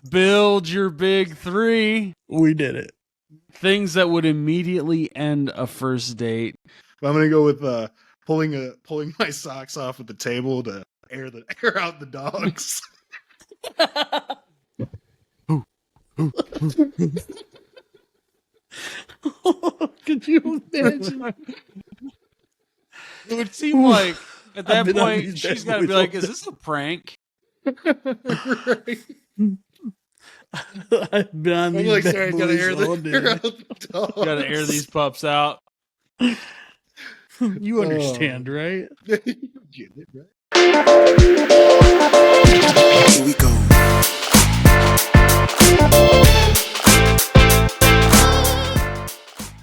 Build your big three. We did it. Things that would immediately end a first date. I'm gonna go with pulling my socks off at the table to air out the dogs. Could you imagine? It would seem like at that I've been on point these she's bad got to be boys like, all "Is this a prank?" Right. I've been on I'm these like, bad sorry, I gotta boys air all out day. the dogs. Got to air these pups out. You understand, right? You get it, right? Here we go.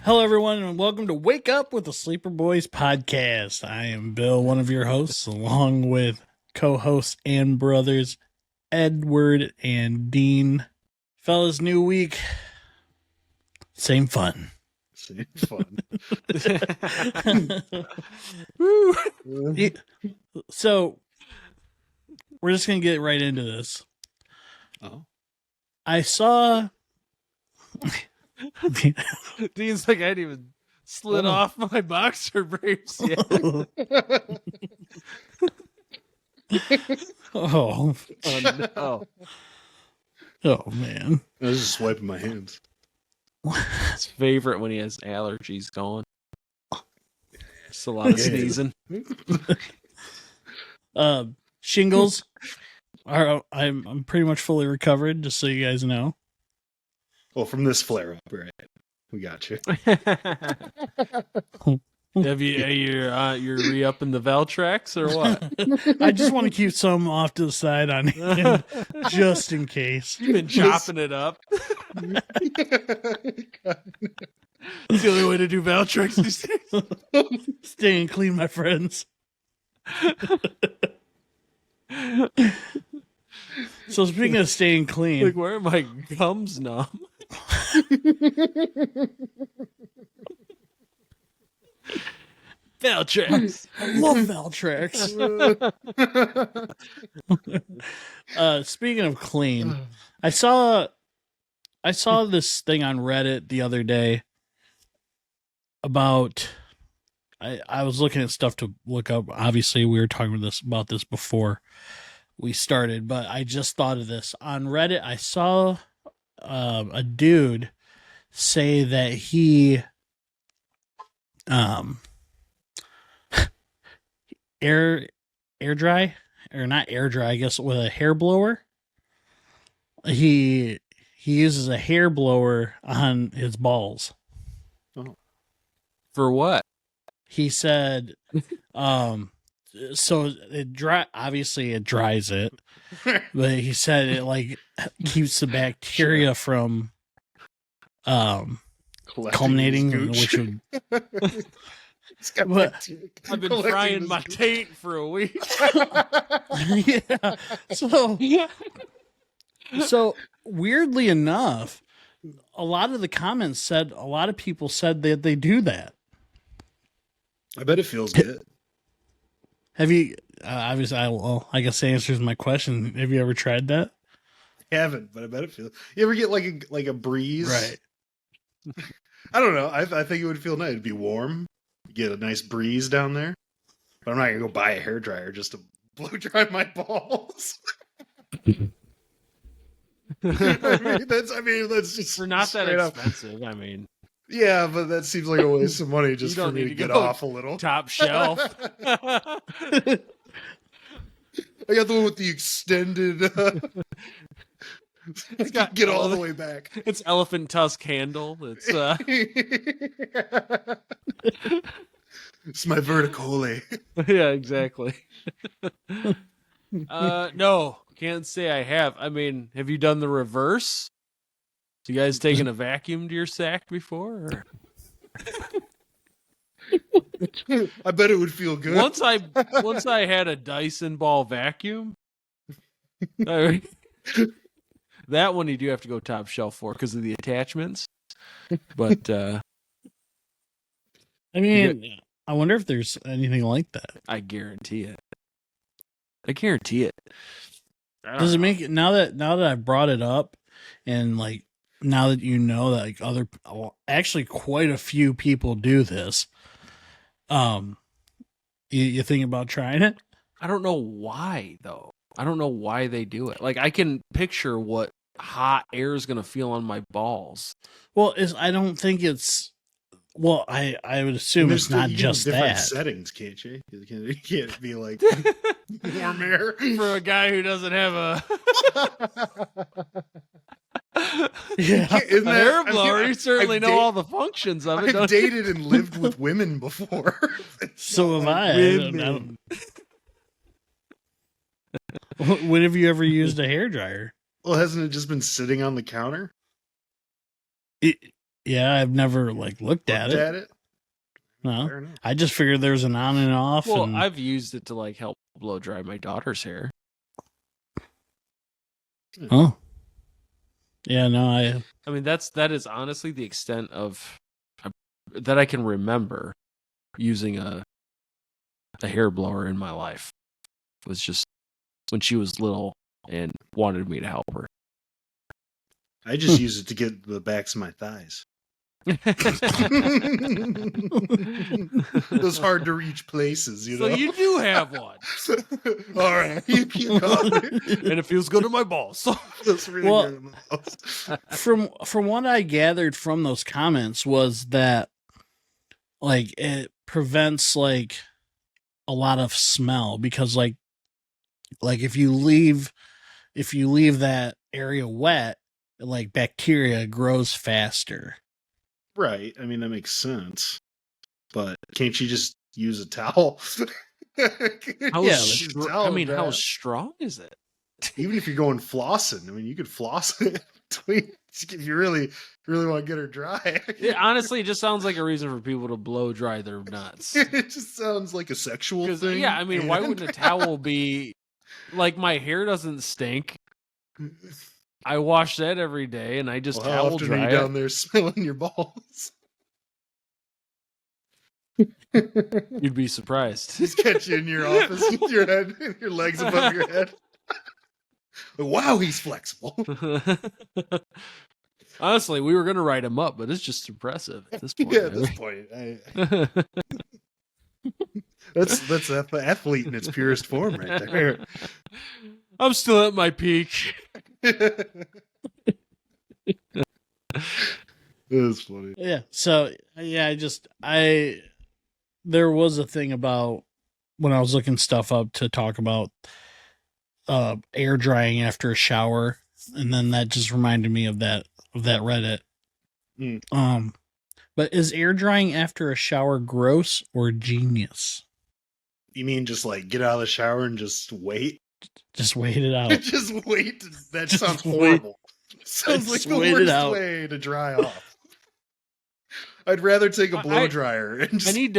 Hello, everyone, and welcome to Wake Up with the Sleeper Boys podcast. I am Bill, one of your hosts, along with co-hosts and brothers Edward and Dean. Fellas, new week, same fun. Same fun. Woo. So, we're just going to get right into this. Oh. I saw... Dean's like, I hadn't even slid off my boxer briefs yet. Oh, Oh, no. oh, man. I was just wiping my hands. His favorite when he has allergies going. Just a lot of Yeah. sneezing. Shingles are. I'm pretty much fully recovered, just so you guys know. Well, from this flare up, right? We got you. Have you're re-upping the Valtrex or what? I just want to keep some off to the side on hand, just in case. You've been chopping it up. It's the only way to do Valtrex these days. Staying clean, my friends. So speaking of staying clean, Like, where are my gums numb? Valtrex. I love Valtrex. Speaking of clean, I saw this thing on Reddit the other day about. I was looking at stuff to look up. Obviously, we were talking about this before we started, but I just thought of this on Reddit. I saw a dude say that he air dry, or not air dry, I guess, with a hair blower. He uses a hair blower on his balls. For what? He said so obviously it dries it, but he said it like keeps the bacteria from culminating, which would What? I've been frying my taint for a week. yeah. So weirdly enough, a lot of the comments said a lot of people said that they do that. I bet it feels good. Have you? Obviously, I guess that answers my question. Have you ever tried that? I haven't, but I bet it feels. You ever get like a breeze? Right. I don't know. I think it would feel nice. It'd be warm. You get a nice breeze down there. But I'm not gonna go buy a hairdryer just to blow dry my balls. I mean, that's just For not that straight up. expensive. I mean, Yeah, but that seems like a waste of money just You for don't me need to to get go off a little. top shelf. I got the one with the extended. It's got get all all the the- way back. It's elephant tusk handle. It's It's my verticole. yeah, exactly. No, can't say I have. I mean, have you done the reverse? You guys taken a vacuum to your sack before? Or? I bet it would feel good. Once I had a Dyson ball vacuum. I mean, that one you do have to go top shelf for because of the attachments. But I mean, I wonder if there's anything like that. I guarantee it. I guarantee it. Does it make it now that I brought it up, and like now that you know that like actually quite a few people do this, you think about trying it? I don't know why though. I don't know why they do it. Like I can picture what hot air is gonna feel on my balls. Well, I don't think it's. Well, I would assume it's not just different that. settings, can't you? You can't be like warm air For a guy who doesn't have a Yeah, Isn't that, hair blower, I mean, you certainly I've know all the functions of it. I've Don't you? dated and lived with women before. so have I. Women. When have you ever used a hairdryer? Well, hasn't it just been sitting on the counter? Yeah, I've never like looked at it. No, Fair enough. I just figured there's an on and off. Well, and... I've used it to like help blow dry my daughter's hair. Oh, yeah, no, I mean, that is honestly the extent of that I can remember using a hair blower in my life. It was just when she was little and wanted me to help her. I just use it to get the backs of my thighs. Those hard to reach places, you know. So you do have one, All right, you keep going. and it feels good in my balls. That's really Well, good in the house. from what I gathered from those comments was that like it prevents like a lot of smell because like if you leave that area wet, like bacteria grows faster. Right. I mean, that makes sense. But can't you just use a towel? Yeah, How strong is it? Even if you're going flossing, I mean, you could floss it between if you really want to get her dry. Honestly, it just sounds like a reason for people to blow dry their nuts. It just sounds like a sexual thing. Yeah, I mean, why wouldn't a towel be like my hair doesn't stink? I wash that every day, and I just Well, how towel often dry are you down there smelling your balls? You'd be surprised. Just catch you in your office with your head, your legs above your head. Wow, he's flexible. Honestly, we were gonna write him up, but it's just impressive at this point. Yeah, at this point, that's athlete in its purest form, right there. I'm still at my peak. That's funny. Yeah. So yeah, there was a thing about when I was looking stuff up to talk about air drying after a shower, and then that just reminded me of that Reddit. But is air drying after a shower gross or genius? You mean just like get out of the shower and just wait? Just wait it out. Just wait. That Just sounds wait. horrible. Sounds like Just the wait it worst out. way to dry off. I'd rather take a blow dryer and just I need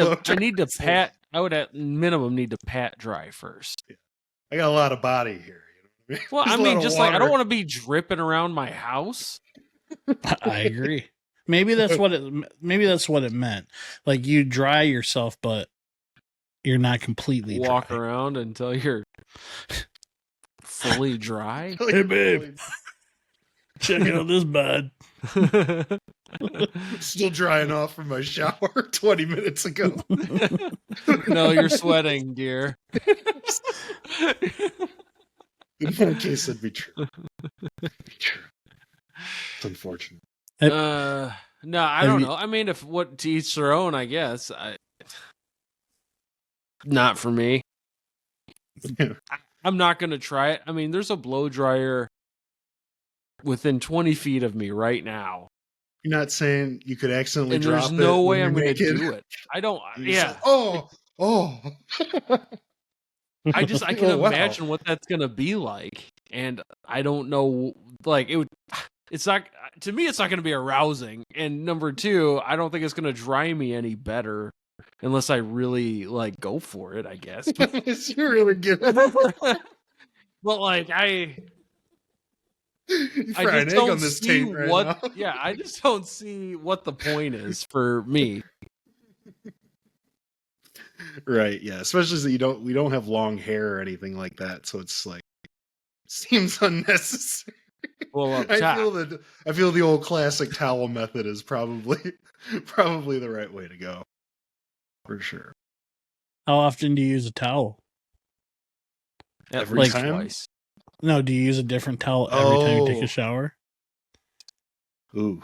to pat. I would at minimum need to pat dry first. I got a lot of body here. You know? Well, There's I a lot mean, of just like I water. don't want to be dripping around my house. I agree. Maybe that's what it meant. Like you dry yourself, but you're not completely Walk dry. around until you're fully dry. Hey, babe. Check out this bud. Still drying off from my shower 20 minutes ago. No, you're sweating, dear. In my case, that'd be true. It's unfortunate. No, I don't know. I mean, if what to each their own, I guess. Not for me. I'm not gonna try it. I mean, there's a blow dryer within 20 feet of me right now. You're not saying you could accidentally And drop there's it no when way you're I'm going to naked? do it. I don't. You Yeah. say, oh. I can Oh, wow. imagine what that's going to be like. And I don't know. Like, it's not, to me, it's not going to be arousing. And number two, I don't think it's going to dry me any better unless I really, like, go for it, I guess. You really get it. But, like, I Fry an just egg don't on this see tape right what. now. Yeah, I just don't see what the point is for me. Right, yeah. Especially that we don't have long hair or anything like that, so it's like seems unnecessary. Well, up I top. feel the old classic towel method is probably the right way to go. For sure. How often do you use a towel? At Every least time? twice. No, do you use a different towel every time you take a Oh. shower? Ooh.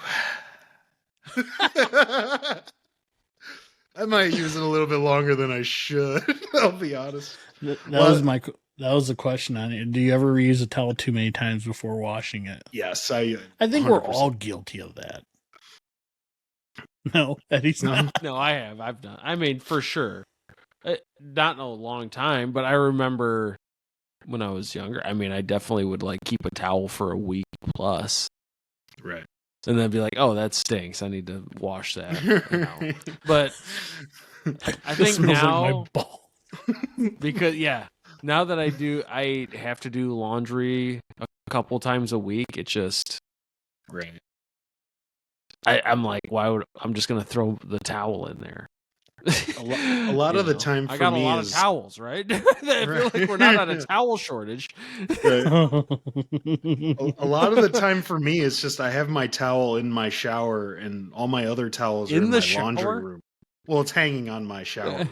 I might use it a little bit longer than I should. I'll be honest. That Well- was the question on it. Do you ever reuse a towel too many times before washing it? Yes, I think we're 100%. all guilty of that. No, Eddie's not. No, I have. I've done. I mean, for sure. Not in a long time, but I remember when I was younger. I mean, I definitely would like keep a towel for a week plus, Right. and then be like, "Oh, that stinks. I need to wash that." Now. But I It think smells now, like my ball. because now that I have to do laundry a couple times a week. It just Right. I'm like, I'm just gonna throw the towel in there. A lot of the time I for got me a lot is- of towels, right? I feel like we're not on a towel shortage. Right. A lot of the time for me, it's just I have my towel in my shower and all my other towels are In in the my laundry shower? room. Well, it's hanging on my shower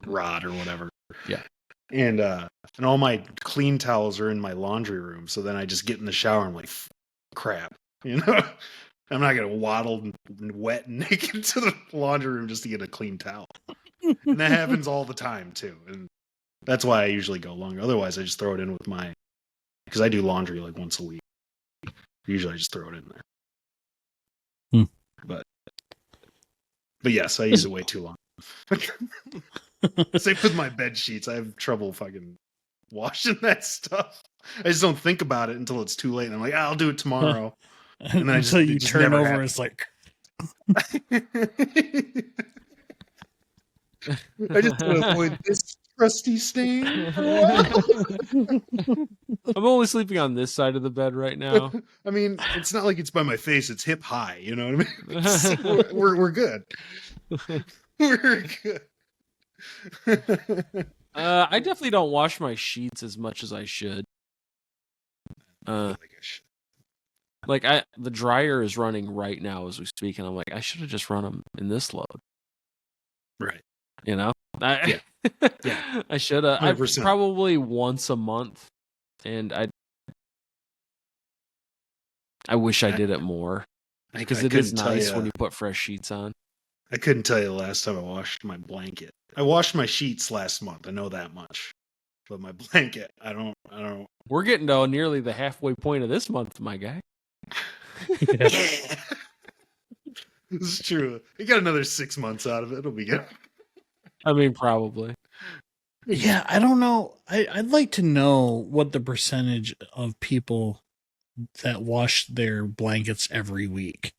rod or whatever. Yeah. And all my clean towels are in my laundry room. So then I just get in the shower and I'm like, crap, you know? I'm not gonna waddle wet and naked to the laundry room just to get a clean towel. And that happens all the time too. And that's why I usually go longer. Otherwise, I just throw it in with because I do laundry like once a week. Usually, I just throw it in there. But yes, I use it way too long. Same with my bed sheets. I have trouble fucking washing that stuff. I just don't think about it until it's too late. And I'm like, I'll do it tomorrow. And then Until it you just turn never over, happens. it's like I just want to avoid this crusty stain. I'm only sleeping on this side of the bed right now. I mean, it's not like it's by my face; it's hip high. You know what I mean? So we're good. We're good. I definitely don't wash my sheets as much as I should. Like the dryer is running right now as we speak, and I'm like, I should have just run them in this load. Right. You know? Yeah. I should have. 100%. Probably once a month, and I wish I did it more because it is couldn't tell nice ya. when you put fresh sheets on. I couldn't tell you the last time I washed my blanket. I washed my sheets last month. I know that much. But my blanket, I don't. We're getting to nearly the halfway point of this month, my guy. Yeah. This is true. You got another 6 months out of it. It'll be good. I mean, probably. Yeah, I don't know. I'd like to know what the percentage of people that wash their blankets every week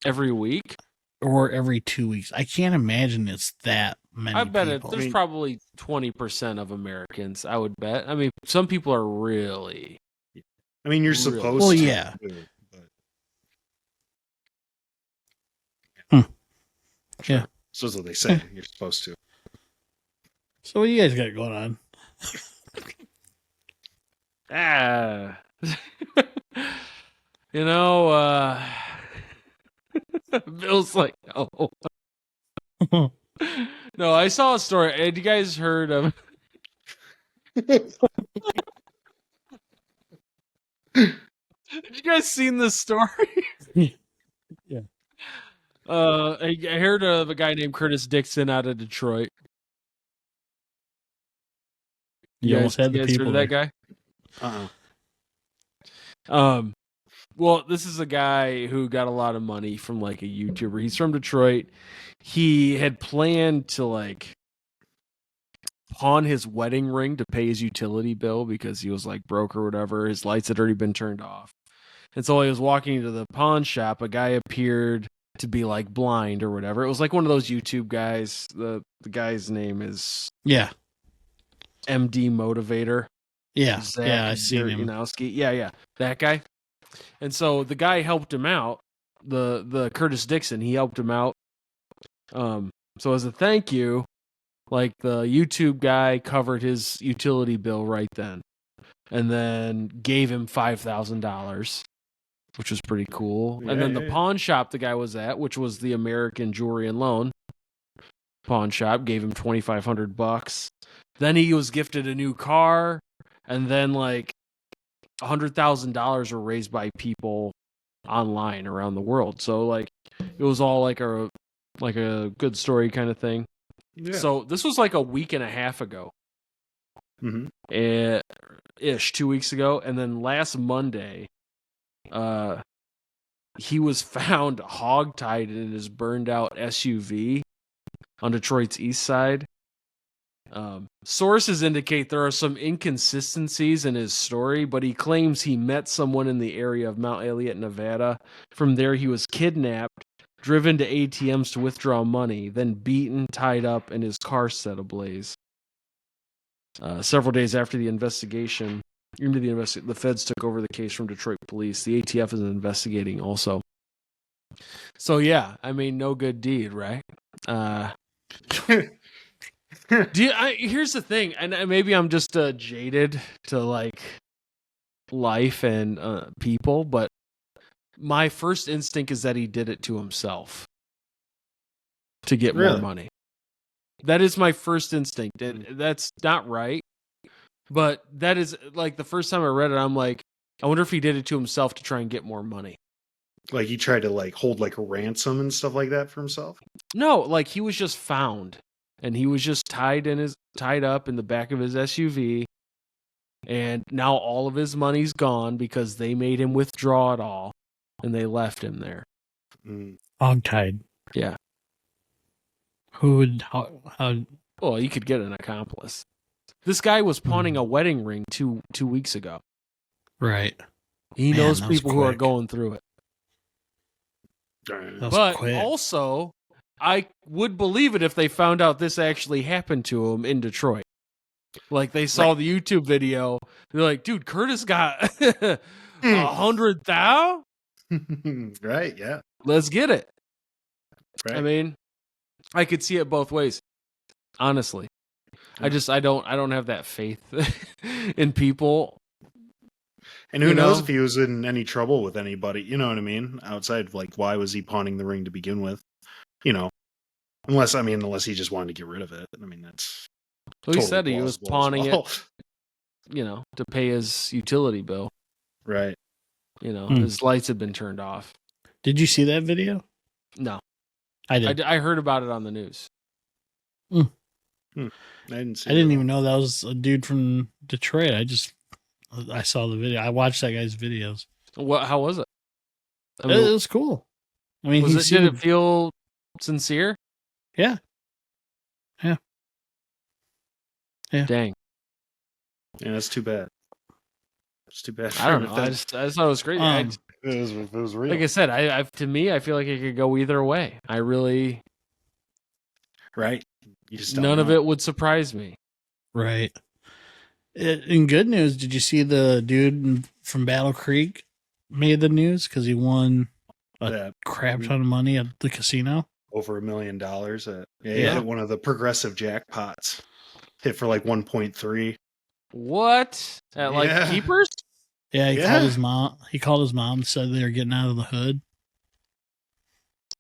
Every week? or every 2 weeks. I can't imagine it's that many. I bet people. there's probably 20% of Americans, I would bet. I mean, some people are really... I mean, you're Really? supposed Well, to. yeah. do it, but- Yeah. So that's what they say. You're supposed to. So what do you guys got going on? You know, Bill's like, oh. No, I saw a story. Had you guys heard of... Have you guys seen this story? Yeah. I heard of a guy named Curtis Dixon out of Detroit. You almost had the you guys people heard of there. that guy? Well, this is a guy who got a lot of money from like a YouTuber. He's from Detroit. He had planned to like pawn his wedding ring to pay his utility bill because he was like broke or whatever. His lights had already been turned off. And so while he was walking into the pawn shop, a guy appeared to be like blind or whatever. It was like one of those YouTube guys. The guy's name is Yeah. MD Motivator. Yeah. Zach Yeah, I seen him. Zarianowski. Yeah, that guy. And so the guy helped him out. The Curtis Dixon, he helped him out. So as a thank you, like the YouTube guy covered his utility bill right then. and then gave him $5,000, which was pretty cool. And then the pawn shop the guy was at, which was the American Jewelry and Loan pawn shop, gave him $2,500. Then he was gifted a new car, and then like $100,000 were raised by people online around the world. So like it was all like a good story kind of thing. Yeah. So this was like a week and a half ago. Ish, 2 weeks ago. And then last Monday, he was found hogtied in his burned out SUV on Detroit's east side. Sources indicate there are some inconsistencies in his story, but he claims he met someone in the area of Mount Elliott, Nevada. From there, he was kidnapped, driven to ATMs to withdraw money, then beaten, tied up, and his car set ablaze. Several days after the investigation, the feds took over the case from Detroit police. The ATF is investigating also. So yeah, I mean, no good deed, right? Here's the thing, and maybe I'm just jaded to like life and people, but my first instinct is that he did it to himself to get more money. That is my first instinct. That's not right, but that is like the first time I read it, I'm like, I wonder if he did it to himself to try and get more money. Like he tried to like hold like a ransom and stuff like that for himself? No, like he was just found. And he was just tied up in the back of his SUV, and now all of his money's gone because they made him withdraw it all, and they left him there. Hogtied. Yeah. Who would? How? Well, you could get an accomplice. This guy was pawning a wedding ring two weeks ago. Right. He knows people who are going through it. But quick. Also, I would believe it if they found out this actually happened to him in Detroit. Like they saw the YouTube video, they're like, "Dude, Curtis got 100,000." Right? Yeah. Let's get it. Right. I mean, I could see it both ways. Honestly, I don't have that faith in people. And who knows if he was in any trouble with anybody? You know what I mean? Outside of like, why was he pawning the ring to begin with? You know, unless he just wanted to get rid of it. I mean, that's. Well, he said he was pawning it, to pay his utility bill. Right. His lights had been turned off. Did you see that video? No. I did. I heard about it on the news. I didn't see. I didn't even know that was a dude from Detroit. I saw the video. I watched that guy's videos. How was it? I mean, it was cool. I mean, did it feel sincere? Yeah. Yeah. Yeah. Dang. Yeah, that's too bad. It's too bad. I don't know. I just thought it was great. It was real. Like I said, I feel like it could go either way. I really. Right. You just none of it would surprise me. Right. In good news, did you see the dude from Battle Creek made the news because he won a crap ton of money at the casino? Over $1 million. He hit one of the progressive jackpots. Hit for like 1.3. What? At Keepers? Yeah, he called his mom. He called his mom and said they were getting out of the hood.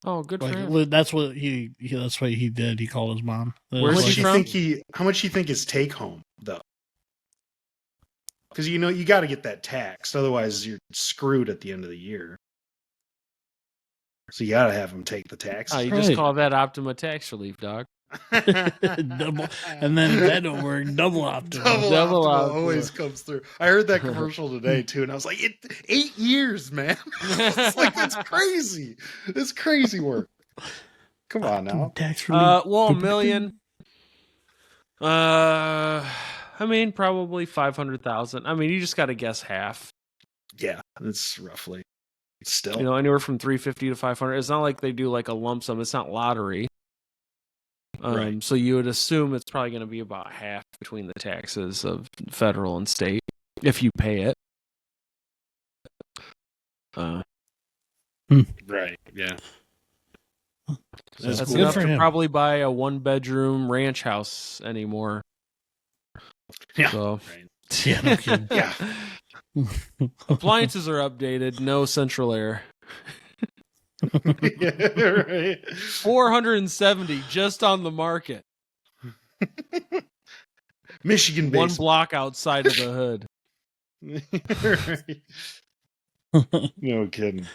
Oh, good for him. That's what he did. He called his mom. Where's he from? How much do you think his take home though? Because you got to get that taxed, otherwise you're screwed at the end of the year. So you got to have him take the tax. Oh, you just call that Optima tax relief, dog. Double, and then if that don't work, double Optima. Double Optima always comes through. I heard that commercial today too, and I was like, 8 years, man. It's like that's crazy. It's crazy work. Come on now. Tax relief. Well, $1 million. I mean, probably 500,000. I mean, you just got to guess half. Yeah, that's roughly. Still, anywhere from 350 to 500. It's not like they do like a lump sum. It's not lottery. Right. So you would assume it's probably going to be about half between the taxes of federal and state if you pay it. Right. Yeah. That's cool. enough to probably buy a 1-bedroom ranch house anymore. Yeah. So Yeah, no kidding. Yeah. Appliances are updated. No central air. Yeah, right. 470 just on the market. Michigan One based. block outside of the hood. Right. No kidding.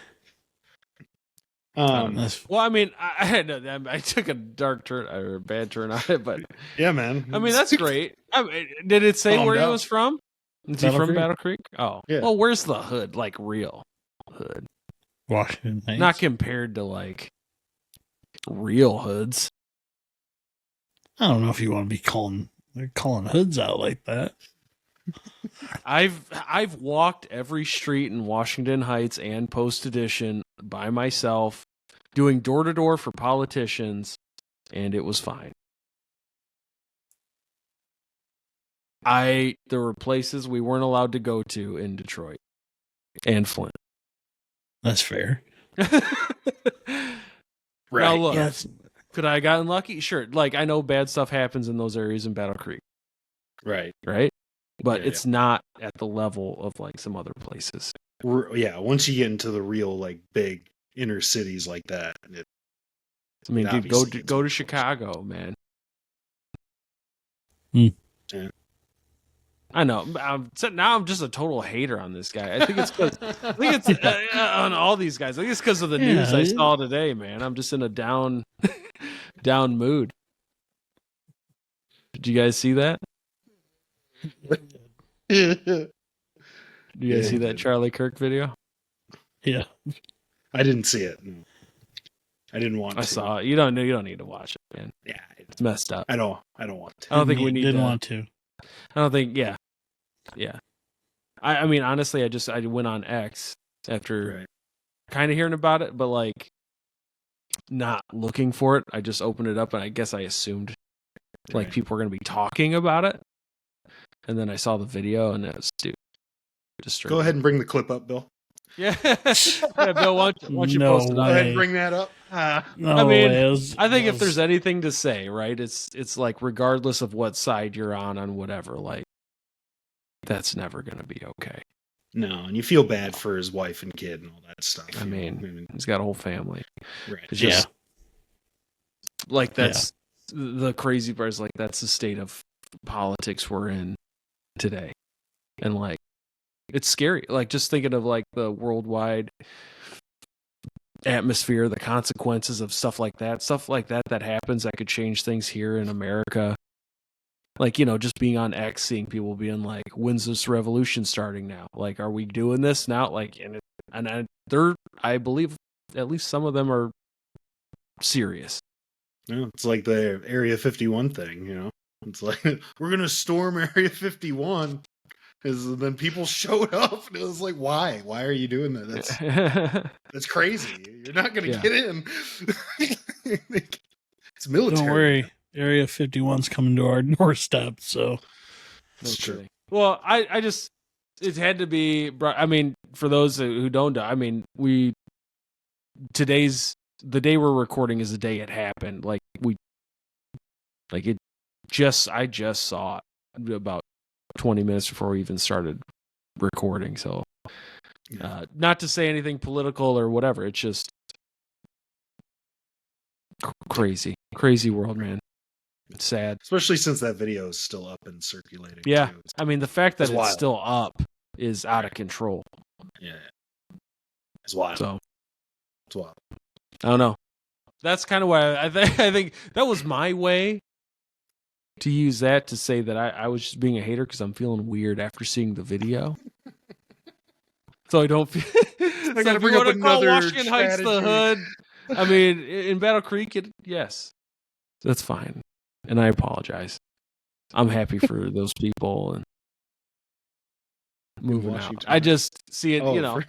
That's- Well, I mean, I took a dark turn or a bad turn on it, but Yeah, man. I mean that's great. I mean, did it say Calm where he down. was from? Is he Battle from Creek. Battle Creek? Oh, Yeah. well, where's the hood? Like real hood, Washington Heights. not compared to like real hoods. I don't know if you want to be calling hoods out like that. I've walked every street in Washington Heights and Post Edition by myself, doing door to door for politicians, and it was fine. There were places we weren't allowed to go to in Detroit and Flint. That's fair. Right. Now look, Yes. could I have gotten lucky? Sure. Like I know bad stuff happens in those areas in Battle Creek, Right. right? But Yeah, it's not at the level of like some other places. Yeah. Once you get into the real like big inner cities like that, I mean, It dude, obviously gets go to worse. Chicago, man. Hmm. Yeah. I know. Now I'm just a total hater on this guy. I think it's because on all these guys. I think it's because of the news I Yeah. saw today, man. I'm just in a down mood. Did you guys see that? Did you guys Yeah. see that Charlie Kirk video? Yeah. I didn't see it. No. I didn't want I to. saw it. You don't need to watch it, man. Yeah. It's messed up. I don't want to. I don't think we Didn't need to. want to. I don't think. Yeah. I mean, honestly, I went on X after Right. kind of hearing about it, but like not looking for it. I just opened it up and I guess I assumed like Right. people were going to be talking about it. And then I saw the video and it was disturbing. Go ahead and bring the clip up, Bill. Yeah. Yeah, Bill, why don't you No post it Go on? ahead way. and bring that up. No I mean, way. It was- I think it if there's was- anything to say, right, it's like regardless of what side you're on whatever, like that's never going to be okay. No, and you feel bad for his wife and kid and all that stuff. I you know? mean, he's got a whole family. right. It's just like that's the crazy part is like that's the state of politics we're in today. And like it's scary. Like just thinking of like the worldwide atmosphere, the consequences of stuff like that that happens that could change things here in America. Like, you know, just being on X, seeing people being like, when's this revolution starting now? Like, are we doing this now? Like, I believe at least some of them are serious. Yeah, it's like the Area 51 thing, you know? It's like, we're going to storm Area 51. Because then people showed up and it was like, why? Why are you doing that? That's crazy. You're not going to Yeah. get in. It's military. Don't worry. Area 51's coming to our doorstep, so That's true. Well, I just, it had to be, I mean, for those who don't know, I mean, the day we're recording is the day it happened. Like I just saw it about 20 minutes before we even started recording. So, not to say anything political or whatever. It's just crazy world, man. It's sad. Especially since that video is still up and circulating. Yeah. Too. I mean, the fact that It's it's wild. still up is out of control. Yeah. It's wild. So, It's wild. I don't know. That's kind of why I think that was my way to use that to say that I was just being a hater because I'm feeling weird after seeing the video. So I don't feel. I gotta bring up another Washington Heights the strategy. hood. I mean, in Battle Creek, yes, that's fine, and I apologize. I'm happy for those people and moving out. Washington I just see it, Oh, you know.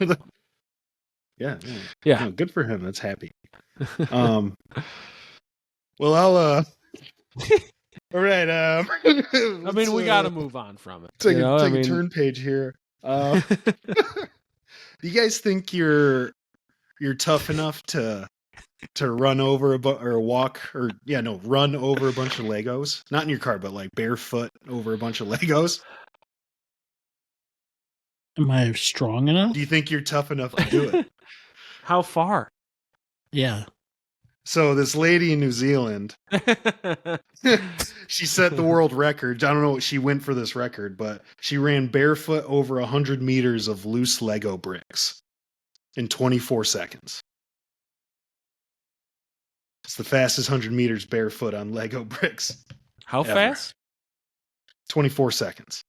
Yeah. Yeah. No, good for him. That's happy. Well, I'll all right. I mean, we got to move on from it. take, you know? a turn page here. Do you guys think you're tough enough to run over run over a bunch of Legos? Not in your car, but like barefoot over a bunch of Legos? Am I strong enough? Do you think you're tough enough to do it? How far? Yeah. So this lady in New Zealand, she set the world record. I don't know what she went for this record, but she ran barefoot over 100 meters of loose Lego bricks in 24 seconds. It's the fastest 100 meters barefoot on Lego bricks. How ever. fast? 24 seconds.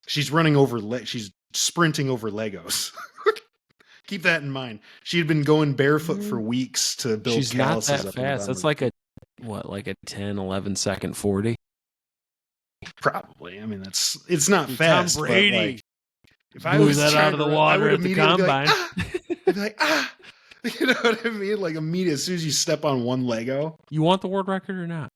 She's running over, she's sprinting over Legos. Keep that in mind. She had been going barefoot for weeks to build She's not calluses that up and fast. down That's her- like a 10, 11 second 40. Probably. I mean, it's not Tom fast. Brady But like, if I blew was that trying out of the to run, I water would at the immediately be combine. like, I'd be like, you know what I mean? Like immediately, as soon as you step on one Lego, You want the world record or not?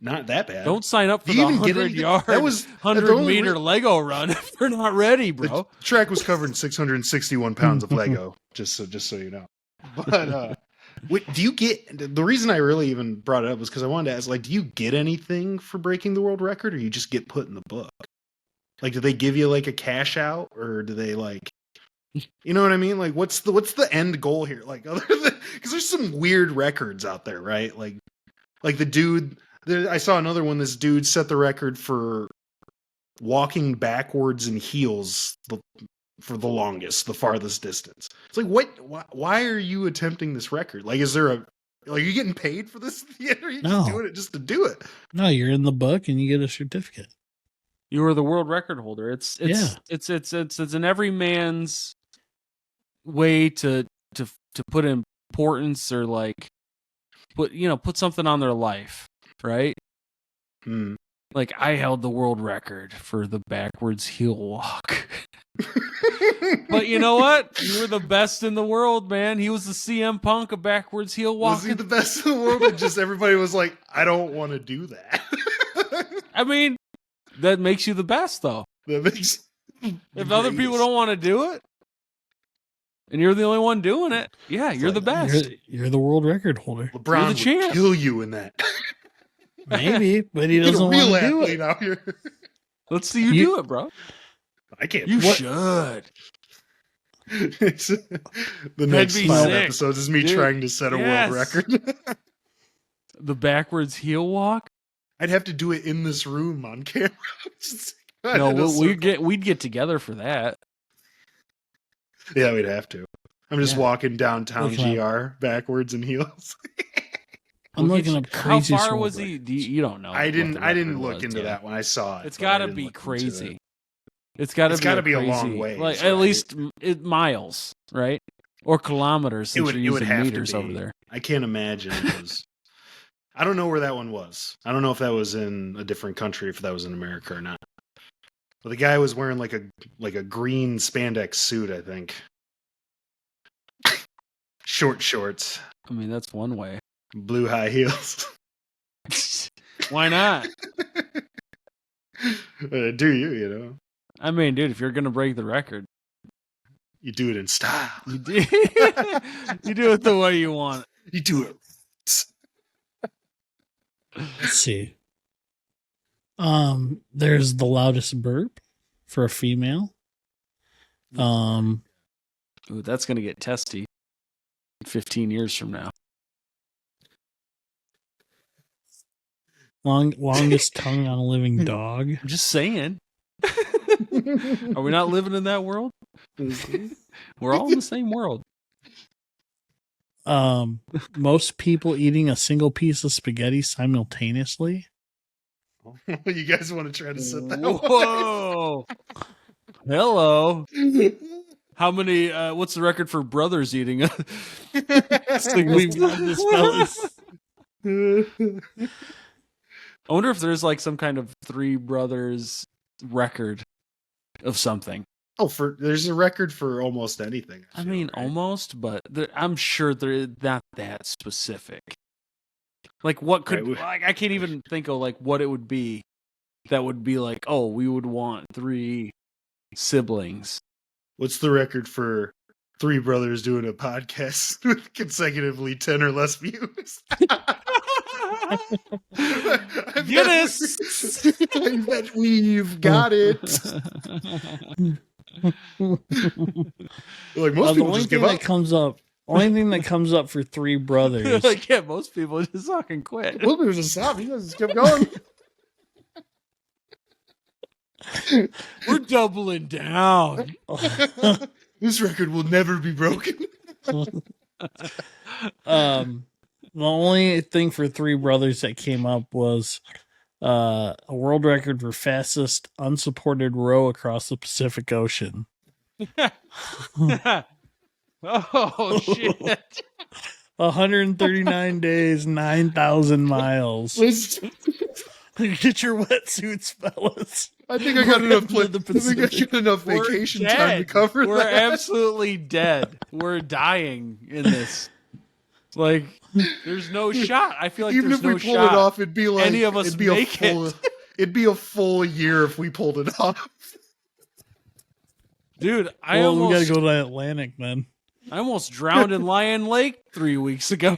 not that bad. Don't sign up for Do the you even get 100 anything? yard, That was the 100 only meter Lego run if they're not ready, bro. The track was covering 661 pounds of Lego, just so you know. But do you get the reason I really even brought it up was because I wanted to ask, like, do you get anything for breaking the world record, or you just get put in the book? Like, do they give you like a cash out, or do they like, you know what I mean? Like, what's the end goal here? Like, other than because there's some weird records out there, right? Like the dude. I saw another one. This dude set the record for walking backwards in heels for the longest, the farthest distance. It's like, why are you attempting this record? Like, is there are you getting paid for this? Or are you just doing it just to do it? No, you're in the book and you get a certificate. You were the world record holder. It's in every man's way to put importance or like put something on their life, right? Hmm. Like I held the world record for the backwards heel walk. But you know what? You were the best in the world, man. He was the CM Punk of backwards heel Was he walking. the best in the world? And just everybody was like, I don't want to do that. I mean, that makes you the best, though. That makes If other people don't want to do it, and you're the only one doing it, yeah, you're the best. You're the world record holder. LeBron the champ. would kill you in that. Maybe, but he Get doesn't a real want to do athlete it. out here. Let's see you do it, bro. I can't. You should. The That'd next be 5 sick. episodes is me Dude, trying to set a yes. world record. The backwards heel walk. I'd have to do it in this room on camera. No, we'd get together for that. Yeah, we'd have to. I'm just walking downtown Okay. GR backwards in heels. I'm We'll looking get up How crazy. far was he? You don't know. I what the didn't record look was into yet. that when I saw it. It's but I got to didn't be look into crazy. it. It's got to be a long ways, like right? at least miles, right? Or kilometers. Since It you're would using have meters to be. over there. I can't imagine it was. I don't know where that one was. I don't know if that was in a different country, if that was in America or not. But the guy was wearing like a green spandex suit, I think. Short shorts, I mean, that's one way. blue high heels. Why not? Do you know? I mean, dude, if you're gonna break the record, You do it in style. you do, you do it the way you want. You do it. Let's see. There's the loudest burp for a female. Ooh, that's gonna get testy. 15 years from now. Longest tongue on a living dog. I'm just saying. Are we not living in that world? We're all in the same world. Most people eating a single piece of spaghetti simultaneously. You guys want to try to set that one? Whoa. Hello. How many? What's the record for brothers eating? We've got this, fellas. I wonder if there's like some kind of three brothers record of something. There's a record for almost anything. I feel, mean, right? almost, but I'm sure they're not that specific. Like, what could Right. I can't even think of like what it would be that would be like, oh, we would want 3 siblings. What's the record for 3 brothers doing a podcast with consecutively 10 or less views? Guinness. I bet we've got it. Like most people just give up. Only thing that comes up for three brothers. Like, yeah, most people just fucking quit. Most people just stop. You guys just kept going. We're doubling down. This record will never be broken. The only thing for three brothers that came up was a world record for fastest unsupported row across the Pacific Ocean. Oh shit! 139 days, 9,000 miles. Get your wetsuits, fellas. I think I got enough. We're heading to the I think I got enough We're vacation dead. time to cover We're that. absolutely dead. We're dying in this. Like, there's no shot. I feel like Even there's if we no pulled shot it off, it'd be like any of us it'd be make a full, it. It'd be a full year if we pulled it off. Dude, We gotta go to the Atlantic, man. I almost drowned in Lion Lake 3 weeks ago.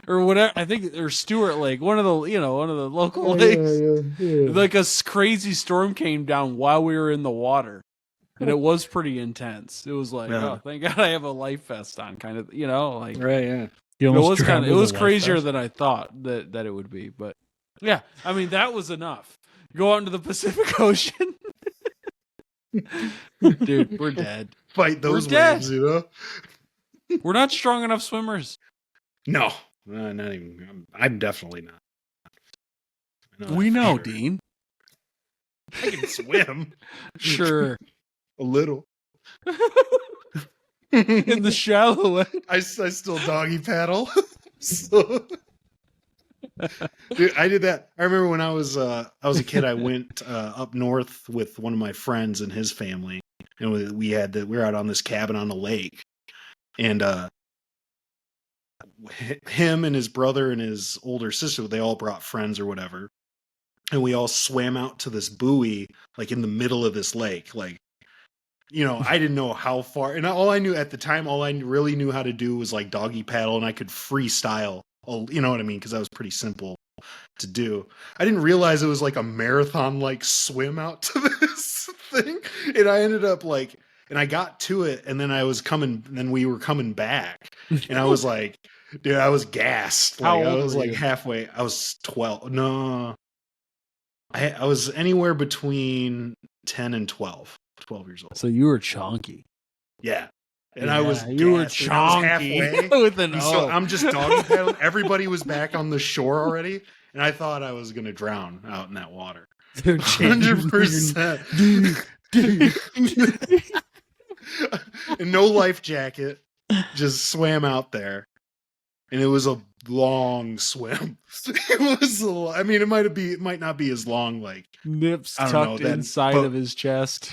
Or whatever. I think, or Stewart Lake, one of the local lakes. Like a crazy storm came down while we were in the water. And it was pretty intense. It was like, oh, thank God I have a life vest on, kind of, like. Right, yeah. You It almost was drowned with a life crazier vest. than I thought that it would be. But yeah, I mean, that was enough. Go out into the Pacific Ocean. Dude, we're dead. Fight those dead. waves, you know? We're not strong enough swimmers. No, not even. I'm definitely not. I We that for know, sure. Dean. I can swim Sure. a little. In the shallow end. I still doggy paddle. So, dude, I did that. I remember when I was a kid. I went up north with one of my friends and his family, and we were out on this cabin on the lake, and him and his brother and his older sister, they all brought friends or whatever, and we all swam out to this buoy, like in the middle of this lake, like. I didn't know how far, and all I knew at the time, all I really knew how to do was like doggy paddle, and I could freestyle. You know what I mean? Because that was pretty simple to do. I didn't realize it was like a marathon, like swim out to this thing, and I ended up like, and I got to it, and then we were coming back, and I was like, dude, I was gassed. Like, How old I was were like you? halfway. I was 12. No, I was anywhere between 10 and 12 years old. So you were chonky. Yeah. And Yeah, I was you were gassed, and I was chonky halfway. with an And so O. I'm just doggy paddling. Everybody was back on the shore already, and I thought I was gonna drown out in that water. 100%. And no life jacket. Just swam out there. And it was a long swim. It was it might not be as long, like Nips I don't know, tucked that- inside but- of his chest.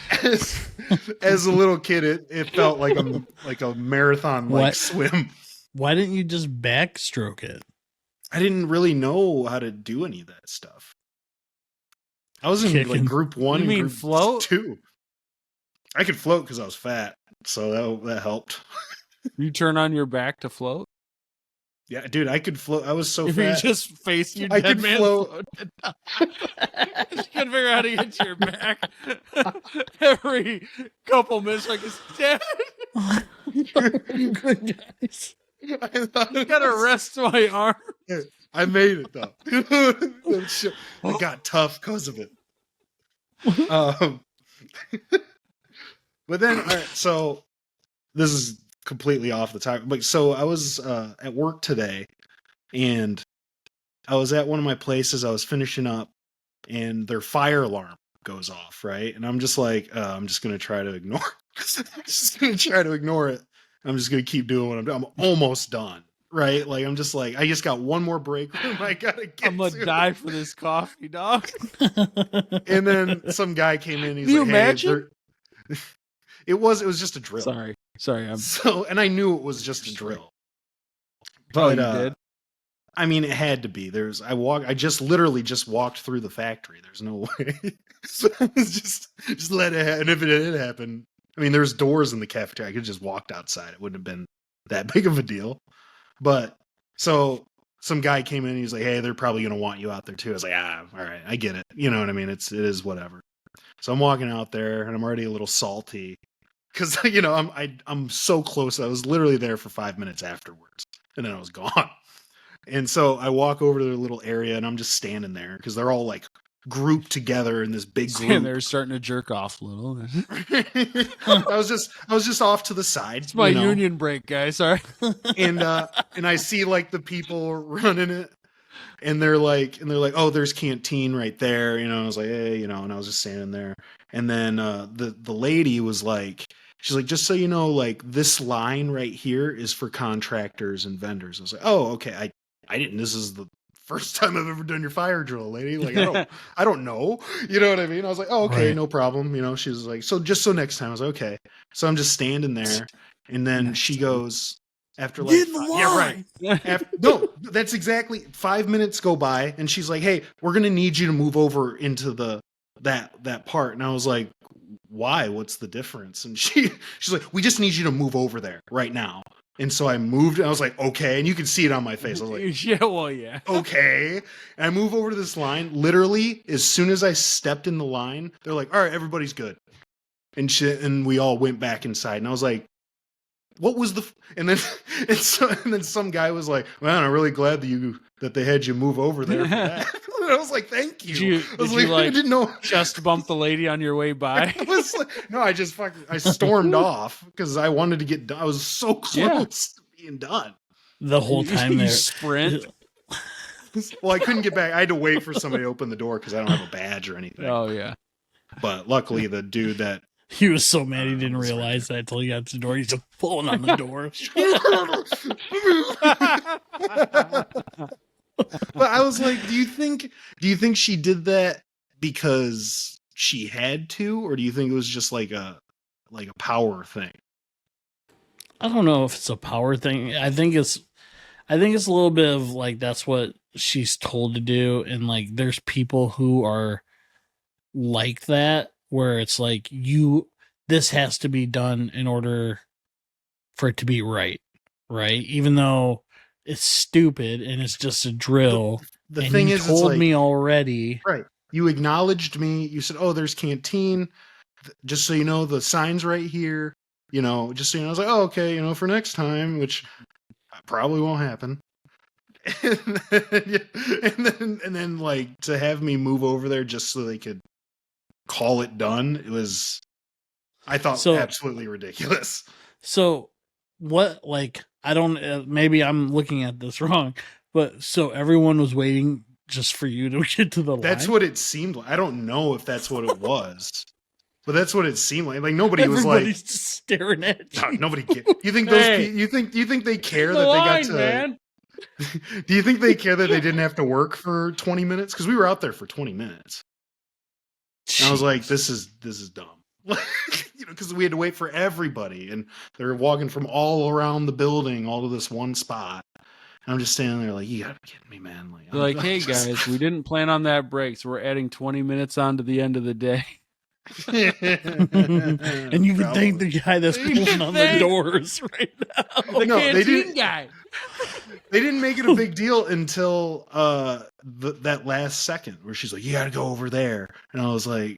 as a little kid, it felt like a marathon like What? swim. Why didn't you just backstroke it? I didn't really know how to do any of that stuff. I was in like Kicking. group 1 You and mean group float? 2. I could float because I was fat, so that helped. You turn on your back to float. Yeah, dude, I could float. I was so If you fat. just face your I dead could man, float. just couldn't figure out how to get to your back. Every couple minutes, like it's dead. Good guys. I thought I it gotta was- rest my arm. I made it though. I got tough because of it. But then, all right, so this is completely off the topic. But so I was at work today, and I was at one of my places. I was finishing up, and their fire alarm goes off, right? And I'm just like, I'm just gonna try to ignore. I'm just gonna try to ignore it. I'm just gonna keep doing what I'm doing. I'm almost done, right? Like I'm just like, I just got one more break room. I gotta get. I'm gonna to. die for this coffee, dog. And then some guy came in. He's Can you like, imagine? Hey, it was just a drill. Sorry. So, and I knew it was just a drill. Oh, But you did? I mean, it had to be. I just literally just walked through the factory. There's no way. So I was just let it happen. And if it did happen, I mean, there's doors in the cafeteria. I could have just walked outside. It wouldn't have been that big of a deal. But So some guy came in and he's like, hey, they're probably going to want you out there too. I was like, all right, I get it. You know what I mean? It is whatever. So I'm walking out there and I'm already a little salty because, you know, I'm so close. I was literally there for 5 minutes afterwards and then I was gone. And so I walk over to their little area and I'm just standing there because they're all like grouped together in this big group. And they're starting to jerk off a little. I was just off to the side. It's my union break, guys. Sorry. And I see like the people running it, and they're like, oh, there's canteen right there. You know, I was like, hey, you know, and I was just standing there. And then the lady was like, she's like, just so you know, like this line right here is for contractors and vendors. I was like, oh, okay. I didn't. This is the first time I've ever done your fire drill, lady. Like, I don't know. You know what I mean? I was like, oh, okay, right. No problem. You know, she was like, so just so next time. I was like, okay. So I'm just standing there. And then she goes, after like, yeah, right. No, that's exactly 5 minutes go by. And she's like, hey, we're going to need you to move over into that part. And I was like, why? What's the difference? And she's like, we just need you to move over there right now. And so I moved and I was like, okay. And you can see it on my face. I was like, yeah, well, yeah. Okay. And I move over to this line. Literally, as soon as I stepped in the line, they're like, all right, everybody's good. And shit. And we all went back inside. And I was like, what was the, and then some guy was like, man, I'm really glad that they had you move over there for that. And I was like, thank you. I didn't know. Just bump the lady on your way by? No, I stormed off because I wanted to get done. I was so close to being done. The whole time there. Sprint. Well, I couldn't get back. I had to wait for somebody to open the door because I don't have a badge or anything. Oh, yeah. But luckily the dude that, he was so mad he didn't realize that until he got to the door. He's just pulling on the door. But I was like, do you think she did that because she had to, or do you think it was just like a power thing? I don't know if it's a power thing. I think it's a little bit of like that's what she's told to do, and like there's people who are like that. Where it's like this has to be done in order for it to be right? Even though it's stupid and it's just a drill. The thing is, told me already. Right. You acknowledged me. You said, oh, there's canteen. Just so you know, the sign's right here. You know, just so you know, I was like, oh, okay, you know, for next time, which probably won't happen. And then like to have me move over there just so they could call it done, it was, I thought, absolutely ridiculous. So what, like, I don't, maybe I'm looking at this wrong, but so everyone was waiting just for you to get to the line? That's what it seemed like. I don't know if that's what it was, but that's what it seemed like. Like nobody Everybody's was like just staring at you. No, nobody cares. You think those you think they care that they got to man. Do you think they care that they didn't have to work for 20 minutes? Because we were out there for 20 minutes. And I was like, this is dumb. You know, because we had to wait for everybody, and they're walking from all around the building, all to this one spot. And I'm just standing there like, you gotta be kidding me, man. Like, hey guys, we didn't plan on that break, so we're adding 20 minutes on to the end of the day. And you can thank the guy that's pulling on the doors right now. The canteen guy. They didn't make it a big deal until that last second where she's like, you gotta go over there. And I was like,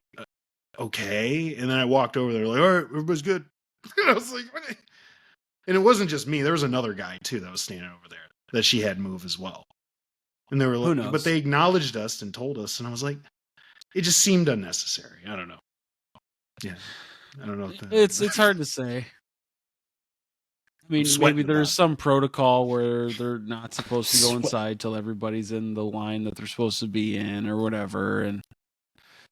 okay. And then I walked over there like, all right, everybody's good. And I was like, what? And it wasn't just me. There was another guy too that was standing over there that she had move as well. And they were like, but they acknowledged us and told us. And I was like, it just seemed unnecessary. I don't know. Yeah. I don't know. It's hard to say. I mean, maybe there's some protocol where they're not supposed to go inside till everybody's in the line that they're supposed to be in or whatever. And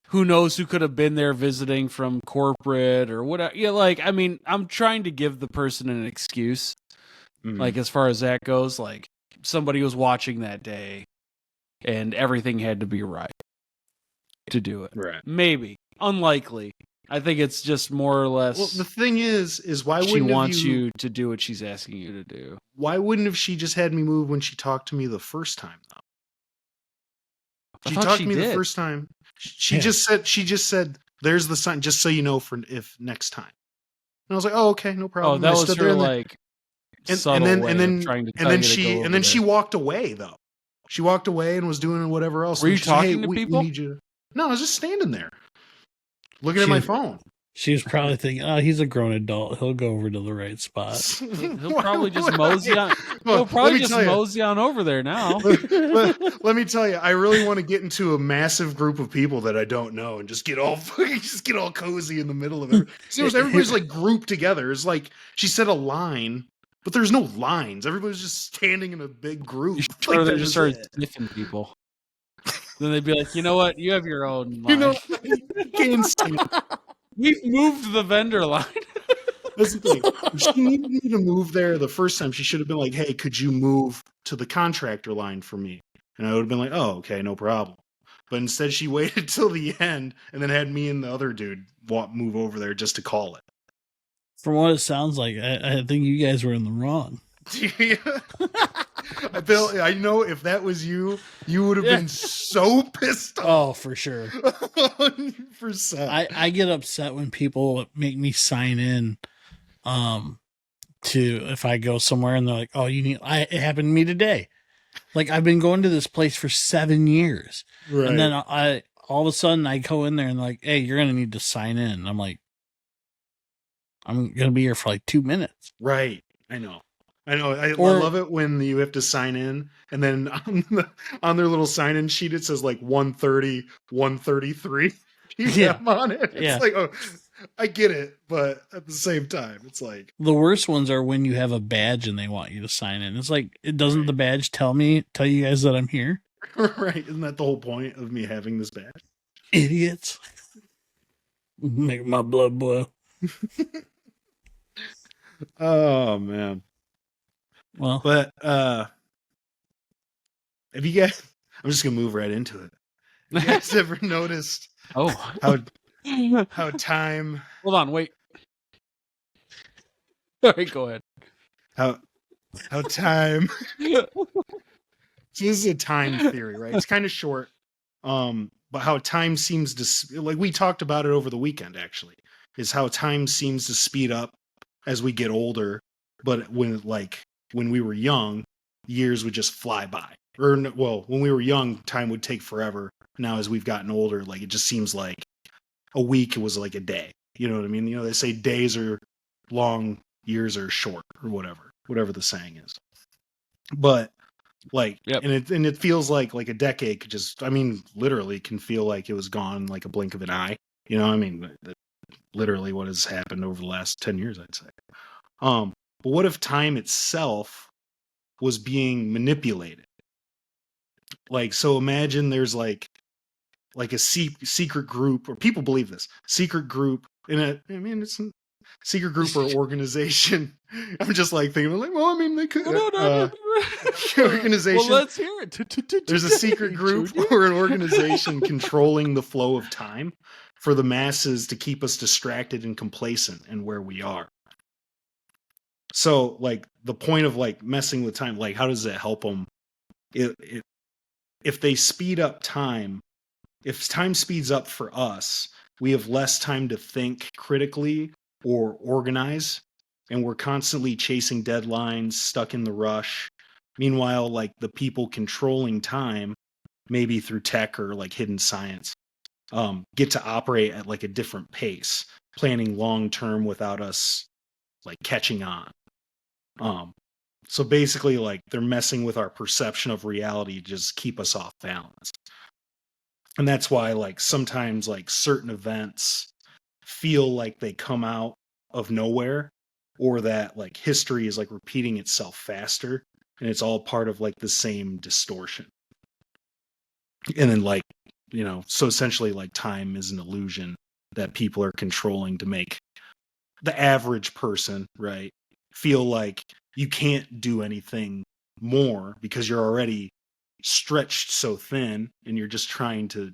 who knows who could have been there visiting from corporate or whatever. Yeah, like, I mean, I'm trying to give the person an excuse. Mm-hmm. Like, as far as that goes, like, somebody was watching that day and everything had to be right to do it. Right. Maybe. Unlikely. I think it's just more or less. Well, the thing is why wouldn't she wants you to do what she's asking you to do? Why wouldn't have she just had me move when she talked to me the first time though? She talked to me the first time. She just said, "There's the sign, just so you know for if next time." And I was like, "Oh, okay, no problem." Oh, that was her like subtle way of trying to tell you to go over she there. walked away though. She walked away and was doing whatever else. Were you And she's like, talking to we people? need you. No, I was just standing there, looking at my phone. She was probably thinking, "Oh, he's a grown adult. He'll go over to the right spot." He'll probably just mosey on. He'll probably just mosey on over there now. Let me tell you, I really want to get into a massive group of people that I don't know and just get all cozy in the middle of it. Everybody's like grouped together. It's like she said a line, but there's no lines. Everybody's just standing in a big group. You should they just started sniffing people. Then they'd be like, you know what? You have your own line. You know, can't see it. We've moved the vendor line. That's the thing. If she needed me to move there the first time, she should have been like, hey, could you move to the contractor line for me? And I would have been like, oh, okay, no problem. But instead, she waited till the end and then had me and the other dude move over there just to call it. From what it sounds like, I think you guys were in the wrong. I know if that was you, you would have been so pissed off. Oh, for sure. 100%. I get upset when people make me sign in to if I go somewhere and they're like, oh, it happened to me today. Like I've been going to this place for 7 years. Right. And then all of a sudden I go in there and like, hey, you're going to need to sign in. I'm like, I'm going to be here for like 2 minutes. Right. I know. I love it when you have to sign in and then on their little sign-in sheet, it says like 1:30, 1:33 p.m. on it. It's like, oh, I get it. But at the same time, it's like. The worst ones are when you have a badge and they want you to sign in. It's like, doesn't the badge tell you guys that I'm here? Right. Isn't that the whole point of me having this badge? Idiots. Make my blood boil. Oh, man. Well, but have you guys? I'm just gonna move right into it. Have you guys ever noticed? How time? Hold on, wait. All right, go ahead. How time? So this is a time theory, right? It's kind of short, but how time seems to like we talked about it over the weekend. Actually, is how time seems to speed up as we get older, but when we were young, years would just fly by. When we were young, time would take forever. Now, as we've gotten older, like it just seems like a week was like a day. You know what I mean? You know, they say days are long, years are short, or whatever the saying is. But like, and it feels like a decade could just, I mean, literally can feel like it was gone like a blink of an eye. You know, I mean, literally what has happened over the last 10 years, I'd say. But what if time itself was being manipulated? Like, so imagine there's like a secret group, or people believe this secret group it's a secret group or organization. I'm just like thinking like, well, I mean, they could organization. Well, let's hear it. There's a secret group or an organization controlling the flow of time for the masses to keep us distracted and complacent in where we are. So, like, the point of, like, messing with time, like, how does it help them? If they speed up time, if time speeds up for us, we have less time to think critically or organize, and we're constantly chasing deadlines, stuck in the rush. Meanwhile, like, the people controlling time, maybe through tech or, like, hidden science, get to operate at, like, a different pace, planning long-term without us, like, catching on. So basically, like, they're messing with our perception of reality to just keep us off balance. And that's why, like, sometimes, like, certain events feel like they come out of nowhere, or that, like, history is, like, repeating itself faster, and it's all part of, like, the same distortion. And then, like, you know, so essentially, like, time is an illusion that people are controlling to make the average person, right, feel like you can't do anything more because you're already stretched so thin and you're just trying to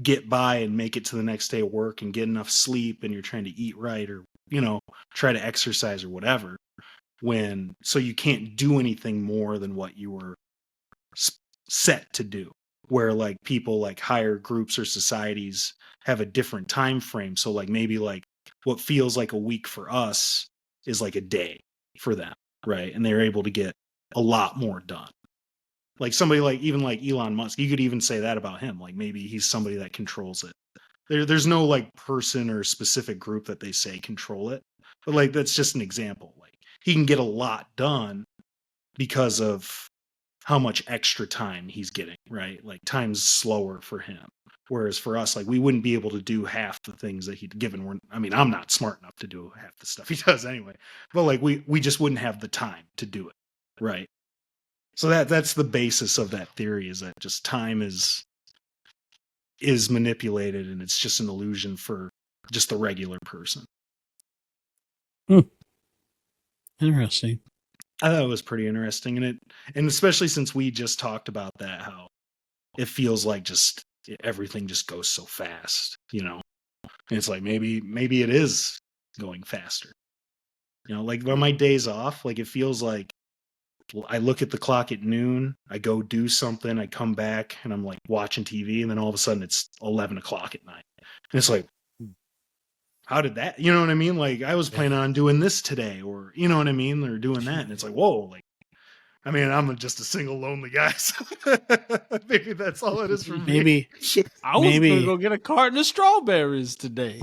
get by and make it to the next day of work and get enough sleep, and you're trying to eat right, or, you know, try to exercise or whatever, so you can't do anything more than what you were set to do. Where, like, people, like, higher groups or societies have a different time frame. So, like, maybe, like, what feels like a week for us is like a day for them. right? And they're able to get a lot more done. Like somebody like even like Elon Musk, you could even say that about him. Like maybe he's somebody that controls it. There's no like person or specific group that they say control it, but like that's just an example. Like he can get a lot done because of how much extra time he's getting, right? Like time's slower for him. Whereas for us, like we wouldn't be able to do half the things that he'd given. I mean, I'm not smart enough to do half the stuff he does anyway. But like we just wouldn't have the time to do it, right? So that's the basis of that theory, is that just time is manipulated, and it's just an illusion for just the regular person. Interesting. I thought it was pretty interesting, and especially since we just talked about that, how it feels like just everything just goes so fast, you know. And it's like maybe it is going faster. You know, like when my days off, like it feels like I look at the clock at noon, I go do something, I come back, and I'm like watching TV, and then all of a sudden it's 11 o'clock at night. And it's like, how did that, you know what I mean? Like I was planning on doing this today, or you know what I mean? Or doing that. And it's like, whoa, like, I mean, I'm just a single lonely guy. So maybe that's all it is for me. Maybe I was gonna go get a carton of strawberries today.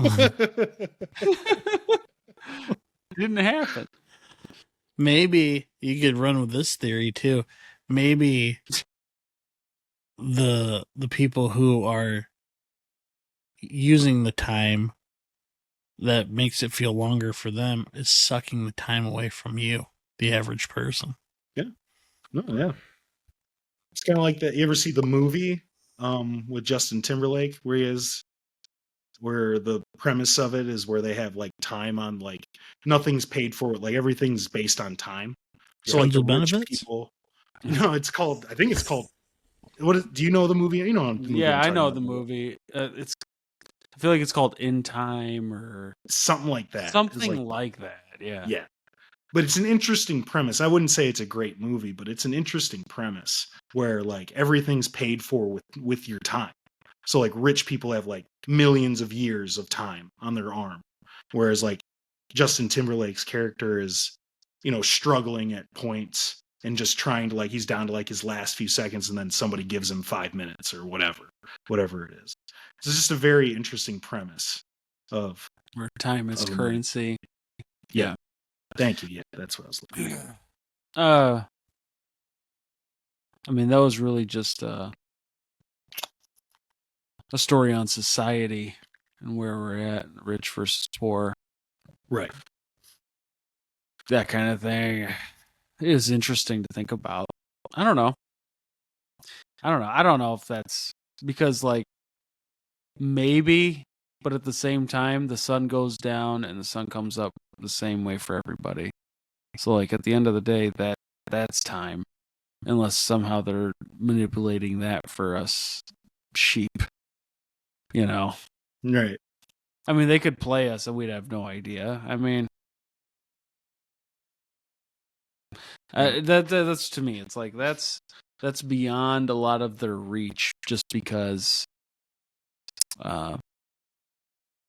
Didn't happen. Maybe you could run with this theory too. Maybe the people who are using the time that makes it feel longer for them is sucking the time away from you, the average person. Yeah. No, yeah. It's kind of like that. You ever see the movie with Justin Timberlake where the premise of it is where they have like time on, like nothing's paid for, like everything's based on time. So like the rich people, no, I think it's called, do you know the movie? You know the movie. Yeah, I know the movie. I feel like it's called In Time or something like that. Something like that. Yeah. Yeah. But it's an interesting premise. I wouldn't say it's a great movie, but it's an interesting premise where like everything's paid for with your time. So like rich people have like millions of years of time on their arm, whereas like Justin Timberlake's character is, you know, struggling at points and just trying to, like, he's down to like his last few seconds, and then somebody gives him 5 minutes or whatever it is. So it's just a very interesting premise of where time is currency. Yeah. Thank you. Yeah, that's what I was looking at. I mean, that was really just a story on society and where we're at, rich versus poor. Right. That kind of thing is interesting to think about. I don't know. I don't know if that's because, like, maybe, but at the same time, the sun goes down and the sun comes up the same way for everybody. So, like, at the end of the day, that's time. Unless somehow they're manipulating that for us sheep. You know? Right. I mean, they could play us and we'd have no idea. I mean, that's to me, it's like that's beyond a lot of their reach, just because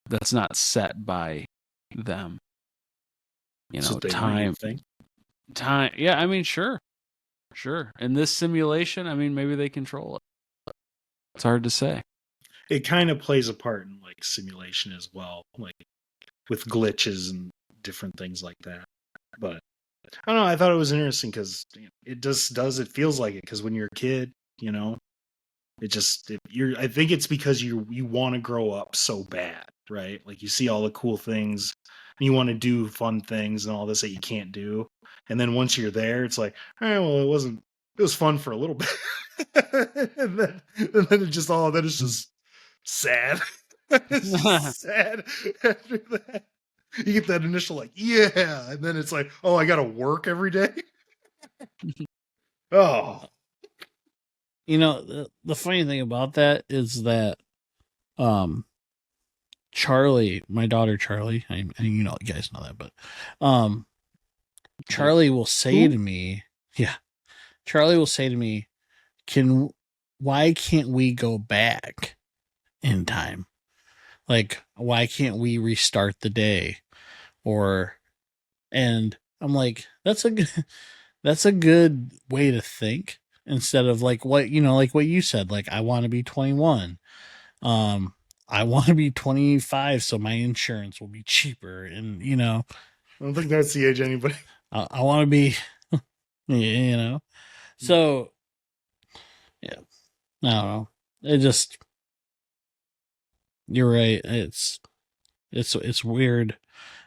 that's not set by them. You know, time. Yeah, I mean, sure. In this simulation, I mean, maybe they control it. It's hard to say. It kind of plays a part in like simulation as well, like with glitches and different things like that. But I don't know. I thought it was interesting because it just does. It feels like it because when you're a kid, you know, I think it's because you want to grow up so bad, right? Like you see all the cool things, and you want to do fun things and all this that you can't do. And then once you're there, it's like, well, it was fun for a little bit. and then it's just sad. It's just sad after that. You get that initial like, yeah, and then it's like, oh, I gotta work every day. Oh. You know, the funny thing about that is that Charlie, my daughter Charlie, and you know, you guys know that, but Charlie will say to me, why can't we go back in time? Like, why can't we restart the day? And I'm like, that's a good way to think, instead of like what you said, like I want to be 21. I want to be 25 so my insurance will be cheaper, and I don't think that's the age anybody. I want to be so yeah, I don't know. It just, you're right. It's weird.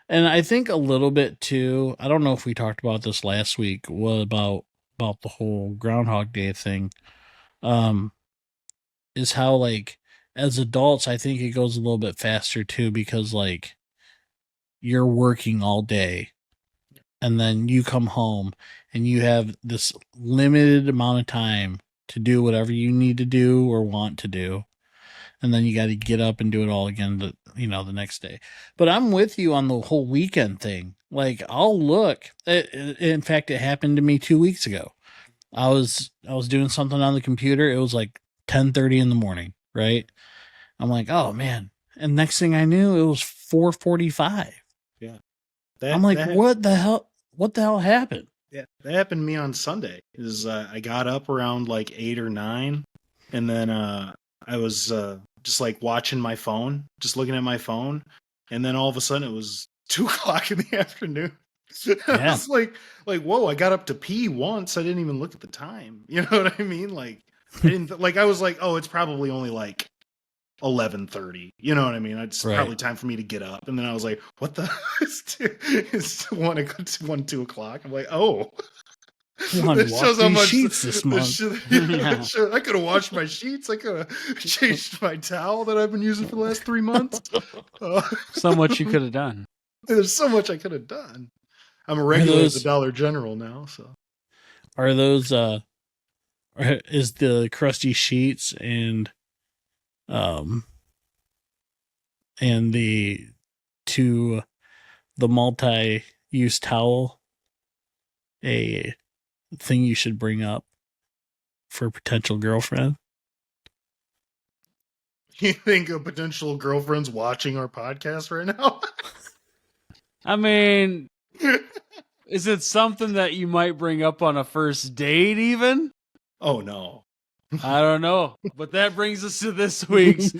And I think a little bit too, I don't know if we talked about this last week, what about the whole Groundhog Day thing. Is how, like, as adults, I think it goes a little bit faster too, because like you're working all day and then you come home and you have this limited amount of time to do whatever you need to do or want to do. And then you got to get up and do it all again, the next day. But I'm with you on the whole weekend thing. Like, I'll look. In fact, it happened to me 2 weeks ago. I was doing something on the computer. It was like 10:30 in the morning, right? I'm like, oh man. And next thing I knew, it was 4:45. Yeah. I'm like, what the hell? What the hell happened? Yeah, that happened to me on Sunday. I got up around like 8 or 9, and then I was just like watching my phone, just looking at my phone, and then all of a sudden it was 2:00 in the afternoon. I was like, whoa! I got up to pee once. I didn't even look at the time. You know what I mean? Like, I didn't like. I was like, oh, it's probably only like 11:30. You know what I mean? It's probably time for me to get up. And then I was like, what the? It's 2 o'clock. I'm like, oh. This shows how much sheets this month. I could have washed my sheets. I could have changed my towel that I've been using for the last 3 months. So much you could have done. There's so much I could have done. I'm a regular at the Dollar General now. So, are those? Is the crusty sheets and the multi-use towel a thing you should bring up for a potential girlfriend? You think a potential girlfriend's watching our podcast right now? I mean, is it something that you might bring up on a first date even? Oh, no. I don't know. But that brings us to this week's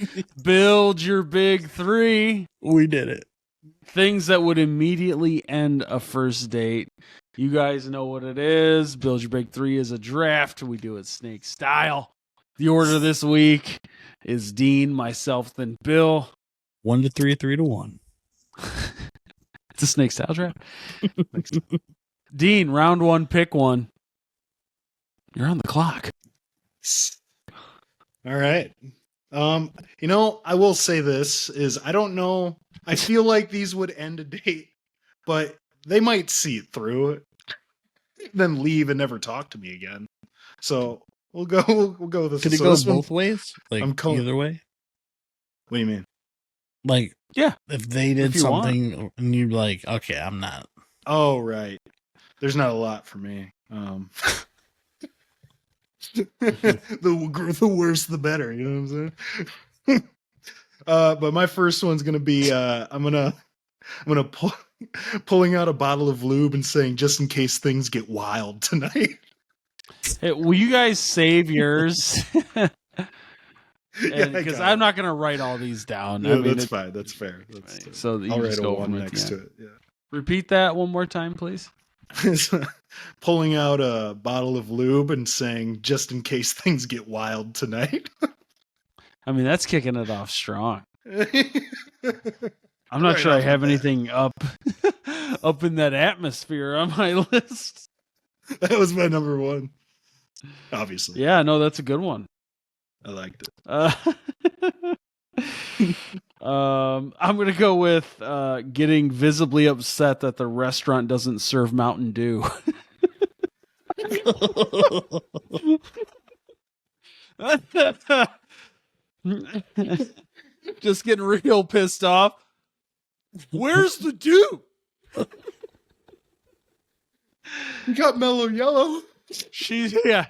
Build Your Big 3. We did it. Things that would immediately end a first date. You guys know what it is. Build Your Big 3 is a draft. We do it snake style. The order this week is Dean, myself, then Bill. 1 to 3, 3 to 1. It's a snake style draft. Dean, round 1, pick one. You're on the clock. All right. I will say this is, I don't know. I feel like these would end a date, but they might see it through, then leave and never talk to me again. So we'll go with this. Could it go both ways? Like, either way? What do you mean? Like, yeah, if they did something and you're like, okay, I'm not. Oh, right. There's not a lot for me. The worse, the better. You know what I'm saying? But my first one's gonna be I'm gonna pulling out a bottle of lube and saying, just in case things get wild tonight. Hey, will you guys save yours? Because I'm not gonna write all these down. Yeah, I mean, that's fine. That's fair. So I'll write a 1 next to it. Yeah. Repeat that one more time, please. Pulling out a bottle of lube and saying, just in case things get wild tonight. I mean, that's kicking it off strong. I'm not sure I have anything up in that atmosphere on my list. That was my number 1. Obviously. Yeah, no, that's a good one. I liked it. I'm going to go with getting visibly upset that the restaurant doesn't serve Mountain Dew. Just getting real pissed off. Where's the dew? You got Mellow Yellow. Yeah.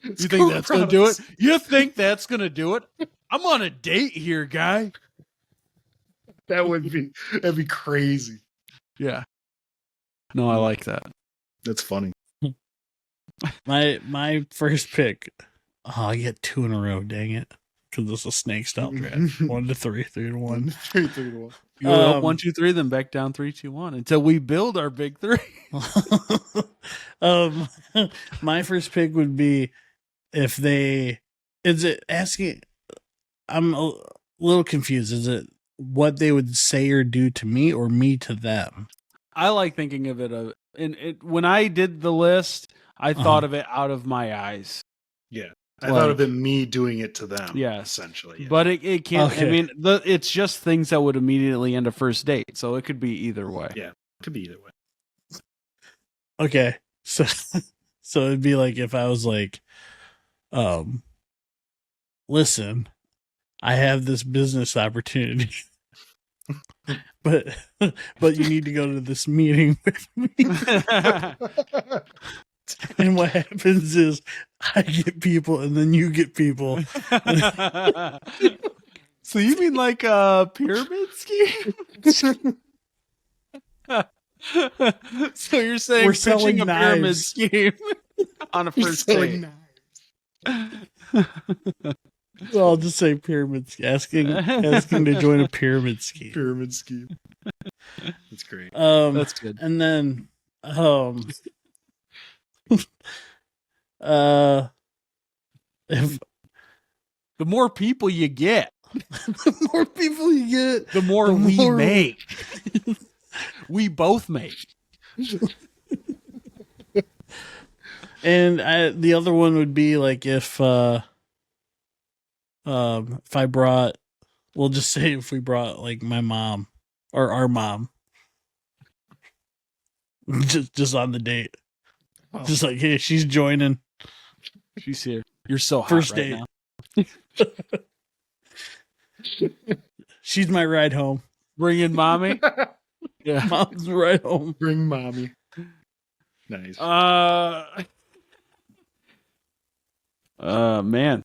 You think that's going to do it? You think that's going to do it? I'm on a date here, guy. That'd be crazy. Yeah. No, I like that. That's funny. My first pick. Oh, I get 2 in a row. Dang it! Because it's a snake style draft. 1 to 3, 3 to 1. 3 to 1. You go up 1, 2, 3, then back down 3, 2, 1 until we build our big 3. My first pick would be if they. Is it asking? I'm a little confused. Is it what they would say or do to me, or me to them? I like thinking of it. When I did the list, I thought of it out of my eyes. Yeah. I thought of it me doing it to them. Yeah, essentially. Yeah. But it can't. Okay. I mean, it's just things that would immediately end a first date, so it could be either way. Yeah, it could be either way. Okay, so it'd be like if I was like, listen, I have this business opportunity, but you need to go to this meeting with me. And what happens is I get people and then you get people. So you mean like a pyramid scheme? So you're saying We're pitching selling a pyramid knives. scheme on a first date? Well, I'll just say pyramid asking to join a pyramid scheme. Pyramid scheme. That's great. That's good. And then if The more people you get, the more people you get, the more we make. We both make. And the other one would be like if I brought, we'll just say if we brought like my mom or our mom, just on the date, just like, hey, she's joining. She's here. You're so hot First right date. now. She's my ride home. Bring in mommy. Yeah. Mom's ride home. Bring mommy. Nice. Man.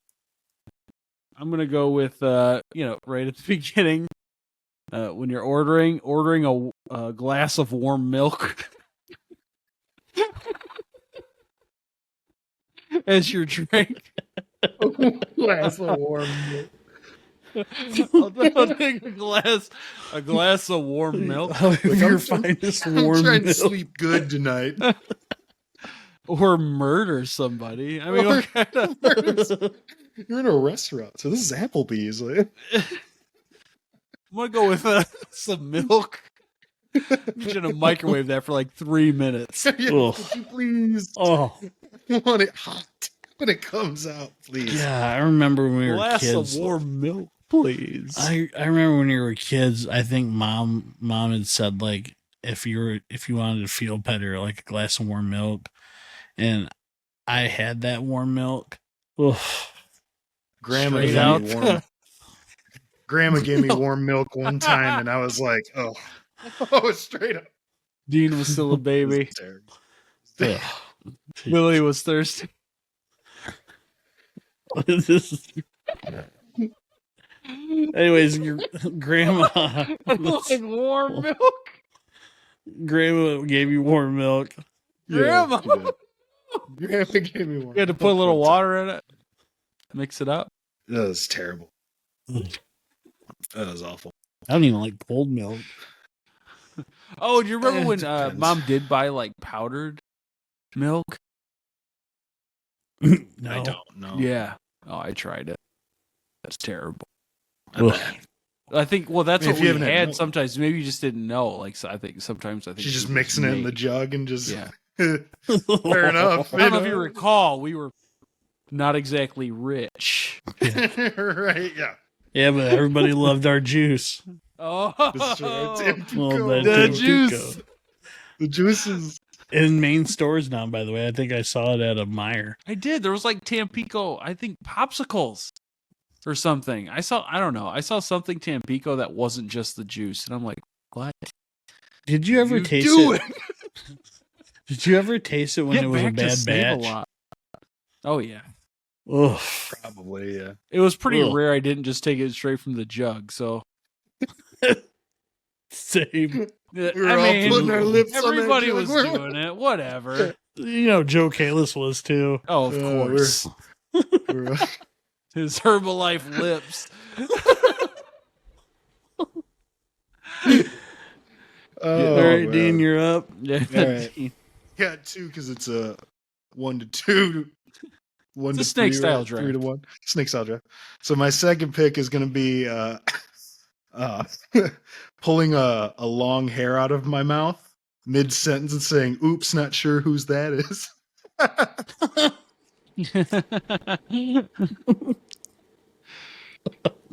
I'm gonna go with right at the beginning, when you're ordering a glass of warm milk as your drink. Glass of warm milk. I'll take a glass of warm milk, Your finest I'm warm trying to milk. sleep good tonight. or murder somebody. I mean, what kind of... You're in a restaurant, so this is Applebee's. Like. I'm gonna go with some milk. I'm gonna microwave that for like 3 minutes. Yeah, Ugh. could you please? Oh, I want it hot when it comes out, please. yeah. I remember when we were Glass kids. of warm milk, please. I remember when we were kids. I think mom had said like if you wanted to feel better, like a glass of warm milk, and I had that warm milk. Oof. Grandma Straight gave out. me warm. Grandma gave me warm milk one time, and I was like, "Oh, straight up." Dean was still a baby. This is terrible. Ugh. Willie was thirsty. This is- Anyways, your grandma Like warm milk. grandma gave you warm milk. Grandma. Yeah. Grandma gave me warm. You had to put a little water in it. Mix it up. That was terrible. That was awful. I don't even like cold milk. Oh, do you remember when depends. Mom did buy like powdered milk? No. I don't know. Yeah. Oh, I tried it. That's terrible. Ugh. I think. Well, that's I mean, what if you we haven't had had. milk- Sometimes maybe you just didn't know. Like so I think sometimes She's just we mixing it in the made- jug and just. Yeah. Fair enough. I don't know if you recall, we were not exactly rich. Right? Yeah. Yeah, but everybody loved our juice. Oh, That's right. Tampico. Well, that the Tampico. juice. The juices. In main stores now, by the way. I think I saw it at a Meijer. I did. There was like Tampico, I think popsicles or something. I don't know. I saw something Tampico that wasn't just the juice, and I'm like, what? Did you ever You taste do it? Did you ever taste it when Get it was a back to bad save a batch? lot. Oh yeah. Ugh. Probably, yeah. It was pretty Ugh. rare I didn't just take it straight from the jug, so Same. We were all putting our lips on that everybody jug. was doing it. Whatever. You know, Joe Kalis was too. Oh, of course. We're- His Herbalife lips. Oh, All right, man. Dean, you're up. Yeah. All right. Got 2 because it's a 1-2. One It's to a snake 3, style right? draft. 3-1. Snake style draft. So my second pick is going to be pulling a long hair out of my mouth mid sentence and saying, "Oops, not sure whose that is."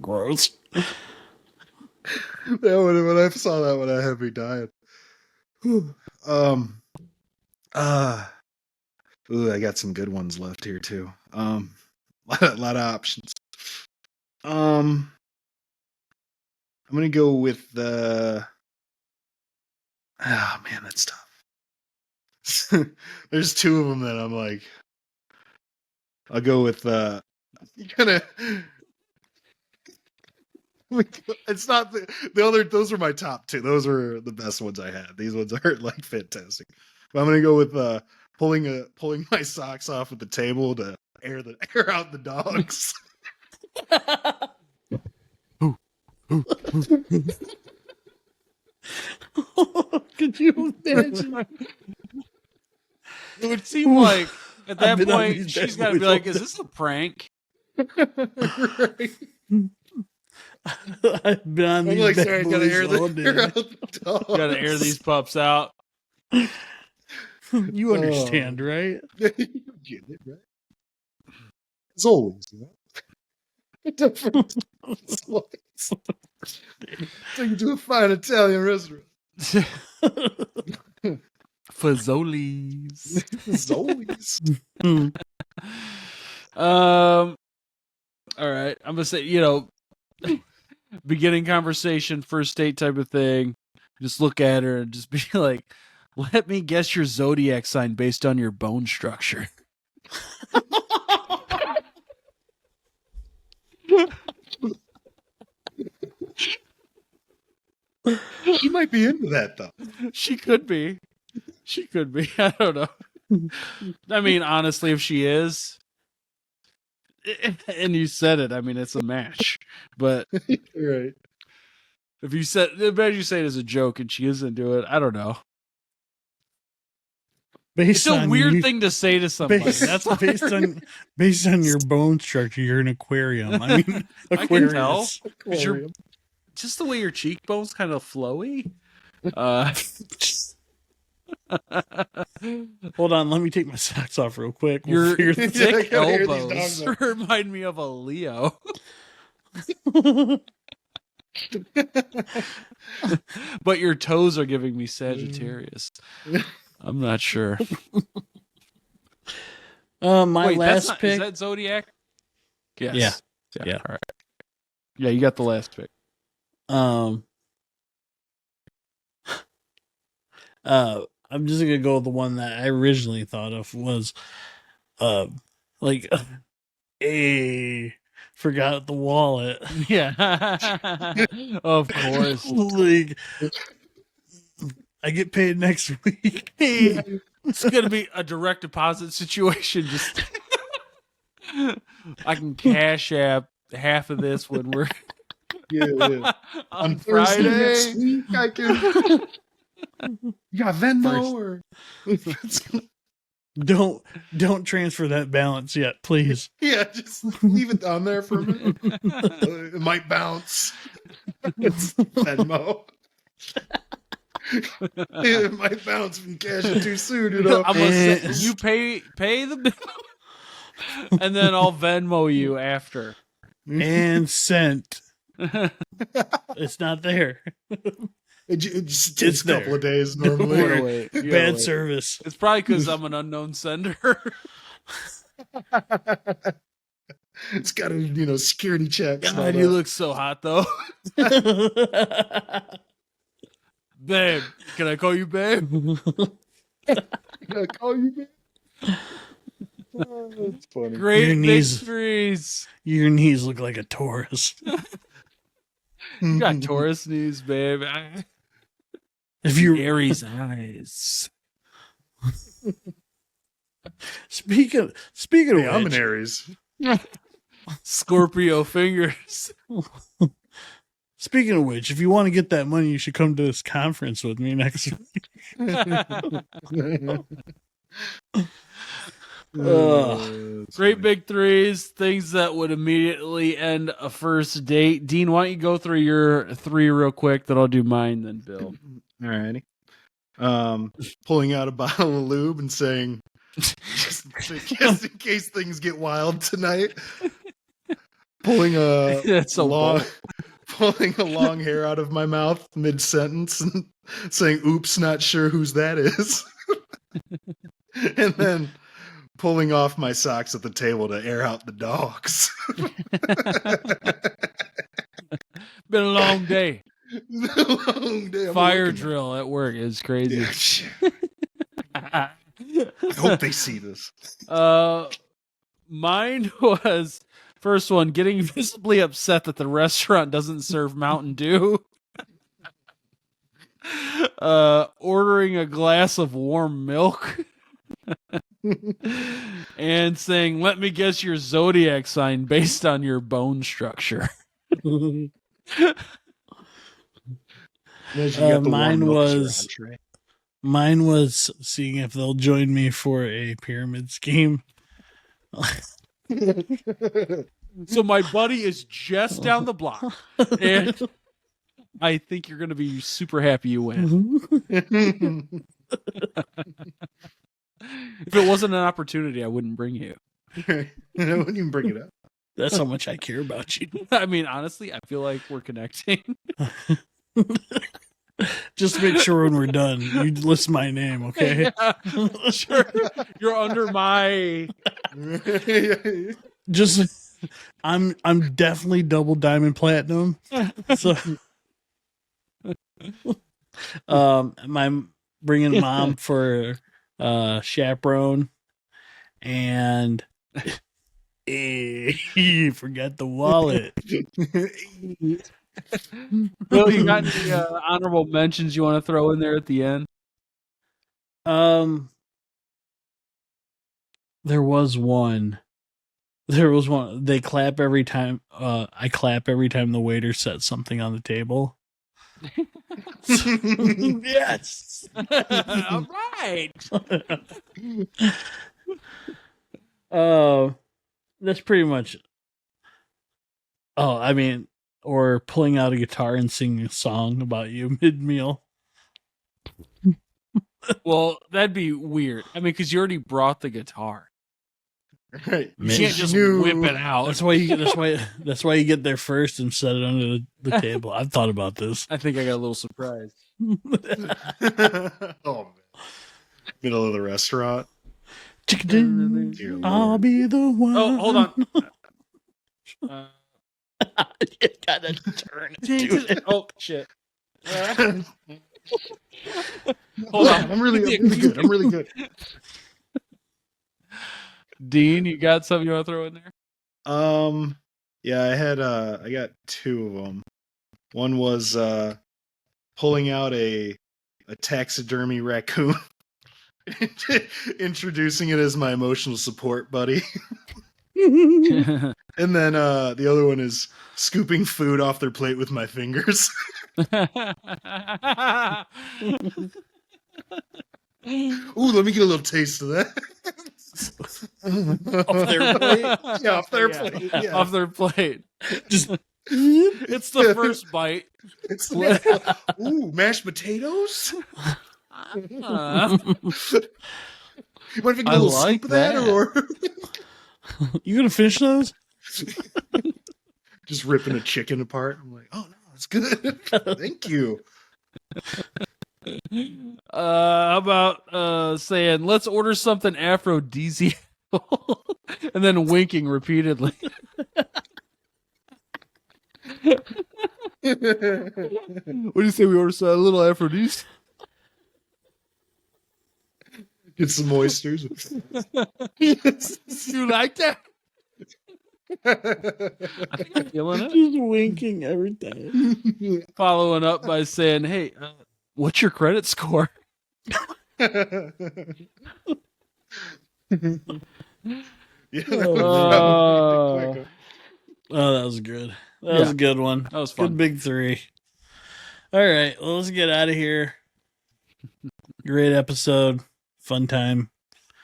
Gross. When I saw that one, I had me dying. I got some good ones left here too. A lot of options. I'm gonna go with the. Oh man, that's tough. There's 2 of them that I'm like. I'll go with you're gonna. It's not the other. Those are my top 2. Those were the best ones I had. These ones are like fantastic. But I'm gonna go with pulling my socks off at the table to air out the dogs. Could you imagine? It would seem like at that I've been on point these she's bad got to be boys like, all "Is this a prank?" Right. I've been on I'm these like, bad sorry, I gotta boys air all air out day. the dogs. Got to air these pups out. You understand, right? You get it, right? As always, you know. Different. So you do a fine Italian restaurant. Fazoli's. As always. All right. I'm gonna say, beginning conversation, first date type of thing. Just look at her and just be like, "Let me guess your zodiac sign based on your bone structure." You might be into that though. She could be. She could be. I don't know. I mean, honestly, if she is, and you said it, I mean, it's a match. But Right. if you said, imagine you say it as a joke and she isn't into it, I don't know. It's a weird thing to say to somebody. That's based on your bone structure. You're an aquarium. I mean, I can tell. Aquarius. 'Cause you're just the way your cheekbones kind of flowy. Hold on, let me take my socks off real quick. Your We'll figure this thick gotta hear these elbows dogs remind me of a Leo. But your toes are giving me Sagittarius. I'm not sure. My Wait, last is pick. that Zodiac? Yes. Yeah. All right. Yeah, you got the last pick. I'm just gonna go with the one that I originally thought of was, like, forgot the wallet. Yeah. Of course. Like, I get paid next week. It's gonna be a direct deposit situation. Just I can cash app half of this when we're Yeah. on Thursday next Friday. week, I can. You got Venmo or Don't transfer that balance yet, please. yeah, just leave it down there for a minute. It might bounce. It's Venmo. It might bounce if you cash it too soon, you know. I'm gonna say, you pay the bill, and then I'll Venmo you after. And sent. It's not there. It just takes It's a couple there. of days You gotta normally. wait. You gotta Bad wait. service. It's probably because I'm an unknown sender. It's got a security checks. God, you look so hot though. Babe, can I call you babe? I call you back. Oh, that's funny. Great Your knees- victories. Your knees look like a Taurus. You got Taurus knees, babe. If you Aries eyes. speaking of Hey, I'm an which, Aries. Scorpio fingers. speaking of which, if you want to get that money, you should come to this conference with me next week. Great big threes, things that would immediately end a first date. Dean, why don't you go through your three real quick, then I'll do mine, then Bill. Alrighty. Pulling out a bottle of lube and saying, just in case things get wild tonight. Pulling a That's so long, bold. pulling a long hair out of my mouth mid sentence and saying, "Oops, not sure whose that is." And then pulling off my socks at the table to air out the dogs. Been a long day. Long day. I'm Fire working drill at work is crazy. now. I hope they see this. Mine was first one, getting visibly upset that the restaurant doesn't serve Mountain Dew. Ordering a glass of warm milk. And saying, "Let me guess your zodiac sign based on your bone structure." Mine was seeing if they'll join me for a pyramid scheme. So my buddy is just down the block, and I think you're going to be super happy you win. If it wasn't an opportunity, I wouldn't bring you. I wouldn't even bring it up. That's how much I care about you. I mean, honestly, I feel like we're connecting. Just make sure when we're done, you list my name, okay? Yeah, sure. You're under my... Just, I'm definitely double diamond platinum. So, I'm bringing mom for chaperone, and forget the wallet. Bill, you got any honorable mentions you want to throw in there at the end? There was one. They clap every time. I clap every time the waiter sets something on the table. Yes. All right. That's pretty much. Oh, I mean, or pulling out a guitar and singing a song about you mid-meal. Well, that'd be weird. I mean, because you already brought the guitar. Right. You can't just whip it out. That's why you get there first and set it under the table. I've thought about this. I think I got a little surprised. Oh man. Middle of the restaurant. Chicken, I'll be the one. Oh, hold on. You gotta turn it. Oh, shit. Hold on. I'm really good. Dean, you got something you want to throw in there? Yeah, I got two of them. One was pulling out a taxidermy raccoon, introducing it as my emotional support buddy. And then the other one is scooping food off their plate with my fingers. Ooh, let me get a little taste of that. Off their plate. Yeah, off their plate. Yeah. Off their plate. Just It's the first bite. It's ooh, mashed potatoes. You want to get a I little like soup of that, that. or you gonna finish those? just ripping a chicken apart? I'm like, oh no, it's good. Thank you. How about saying, "Let's order something aphrodisiacal," and then winking repeatedly. What do you say we order a little aphrodisiac? Get some oysters. You like that? I think I'm feeling it. Just winking every time. Following up by saying, "Hey, What's your credit score? Yeah, Oh, that was good. That was a good one. That was fun. Good big three. All right, well, let's get out of here. Great episode. Fun time.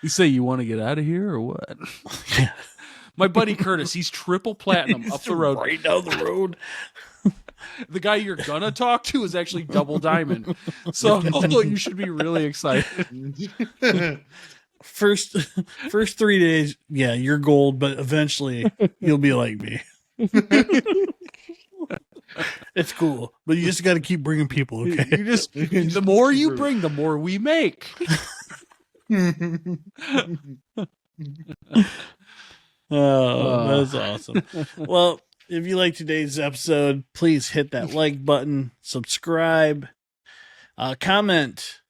You say you want to get out of here or what? My buddy Curtis, he's triple platinum up the road. Right down the road. The guy you're gonna talk to is actually double diamond. So you should be really excited. First 3 days, yeah, you're gold, but eventually you'll be like me. It's cool, but you just got to keep bringing people. Okay, The more you bring, the more we make. Oh, that's awesome. Well, if you like today's episode, please hit that like button, subscribe, comment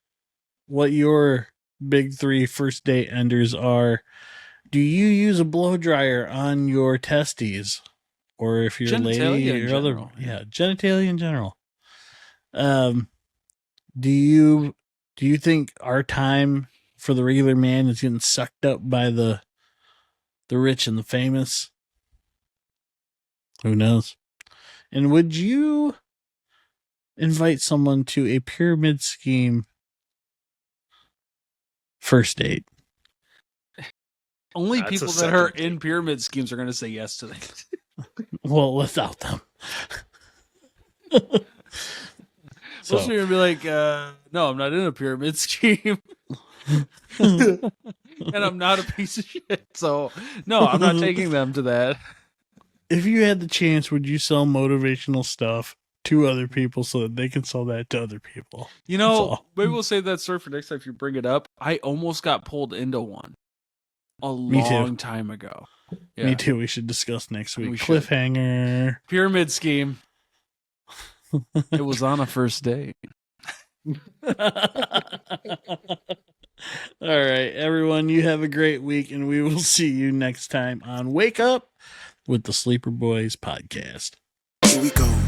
what your big 3 first date enders are. Do you use a blow dryer on your testes? Or if you're a lady or other, genitalia in general. Do you think our time for the regular man is getting sucked up by the rich and the famous? Who knows? And would you invite someone to a pyramid scheme first date? Only That's people a that are second in pyramid schemes are going to say yes to that. Well, without them. So you're going to be like, no, I'm not in a pyramid scheme. And I'm not a piece of shit. So, no, I'm not taking them to that. If you had the chance, would you sell motivational stuff to other people so that they can sell that to other people? You know, maybe we'll save that story for next time if you bring it up. I almost got pulled into one a long time ago. Yeah. Me too. We should discuss next week. We should. Cliffhanger. Pyramid scheme. It was on a first date. All right, everyone, you have a great week, and we will see you next time on Wake Up with the Sleeper Boys podcast. Here we go.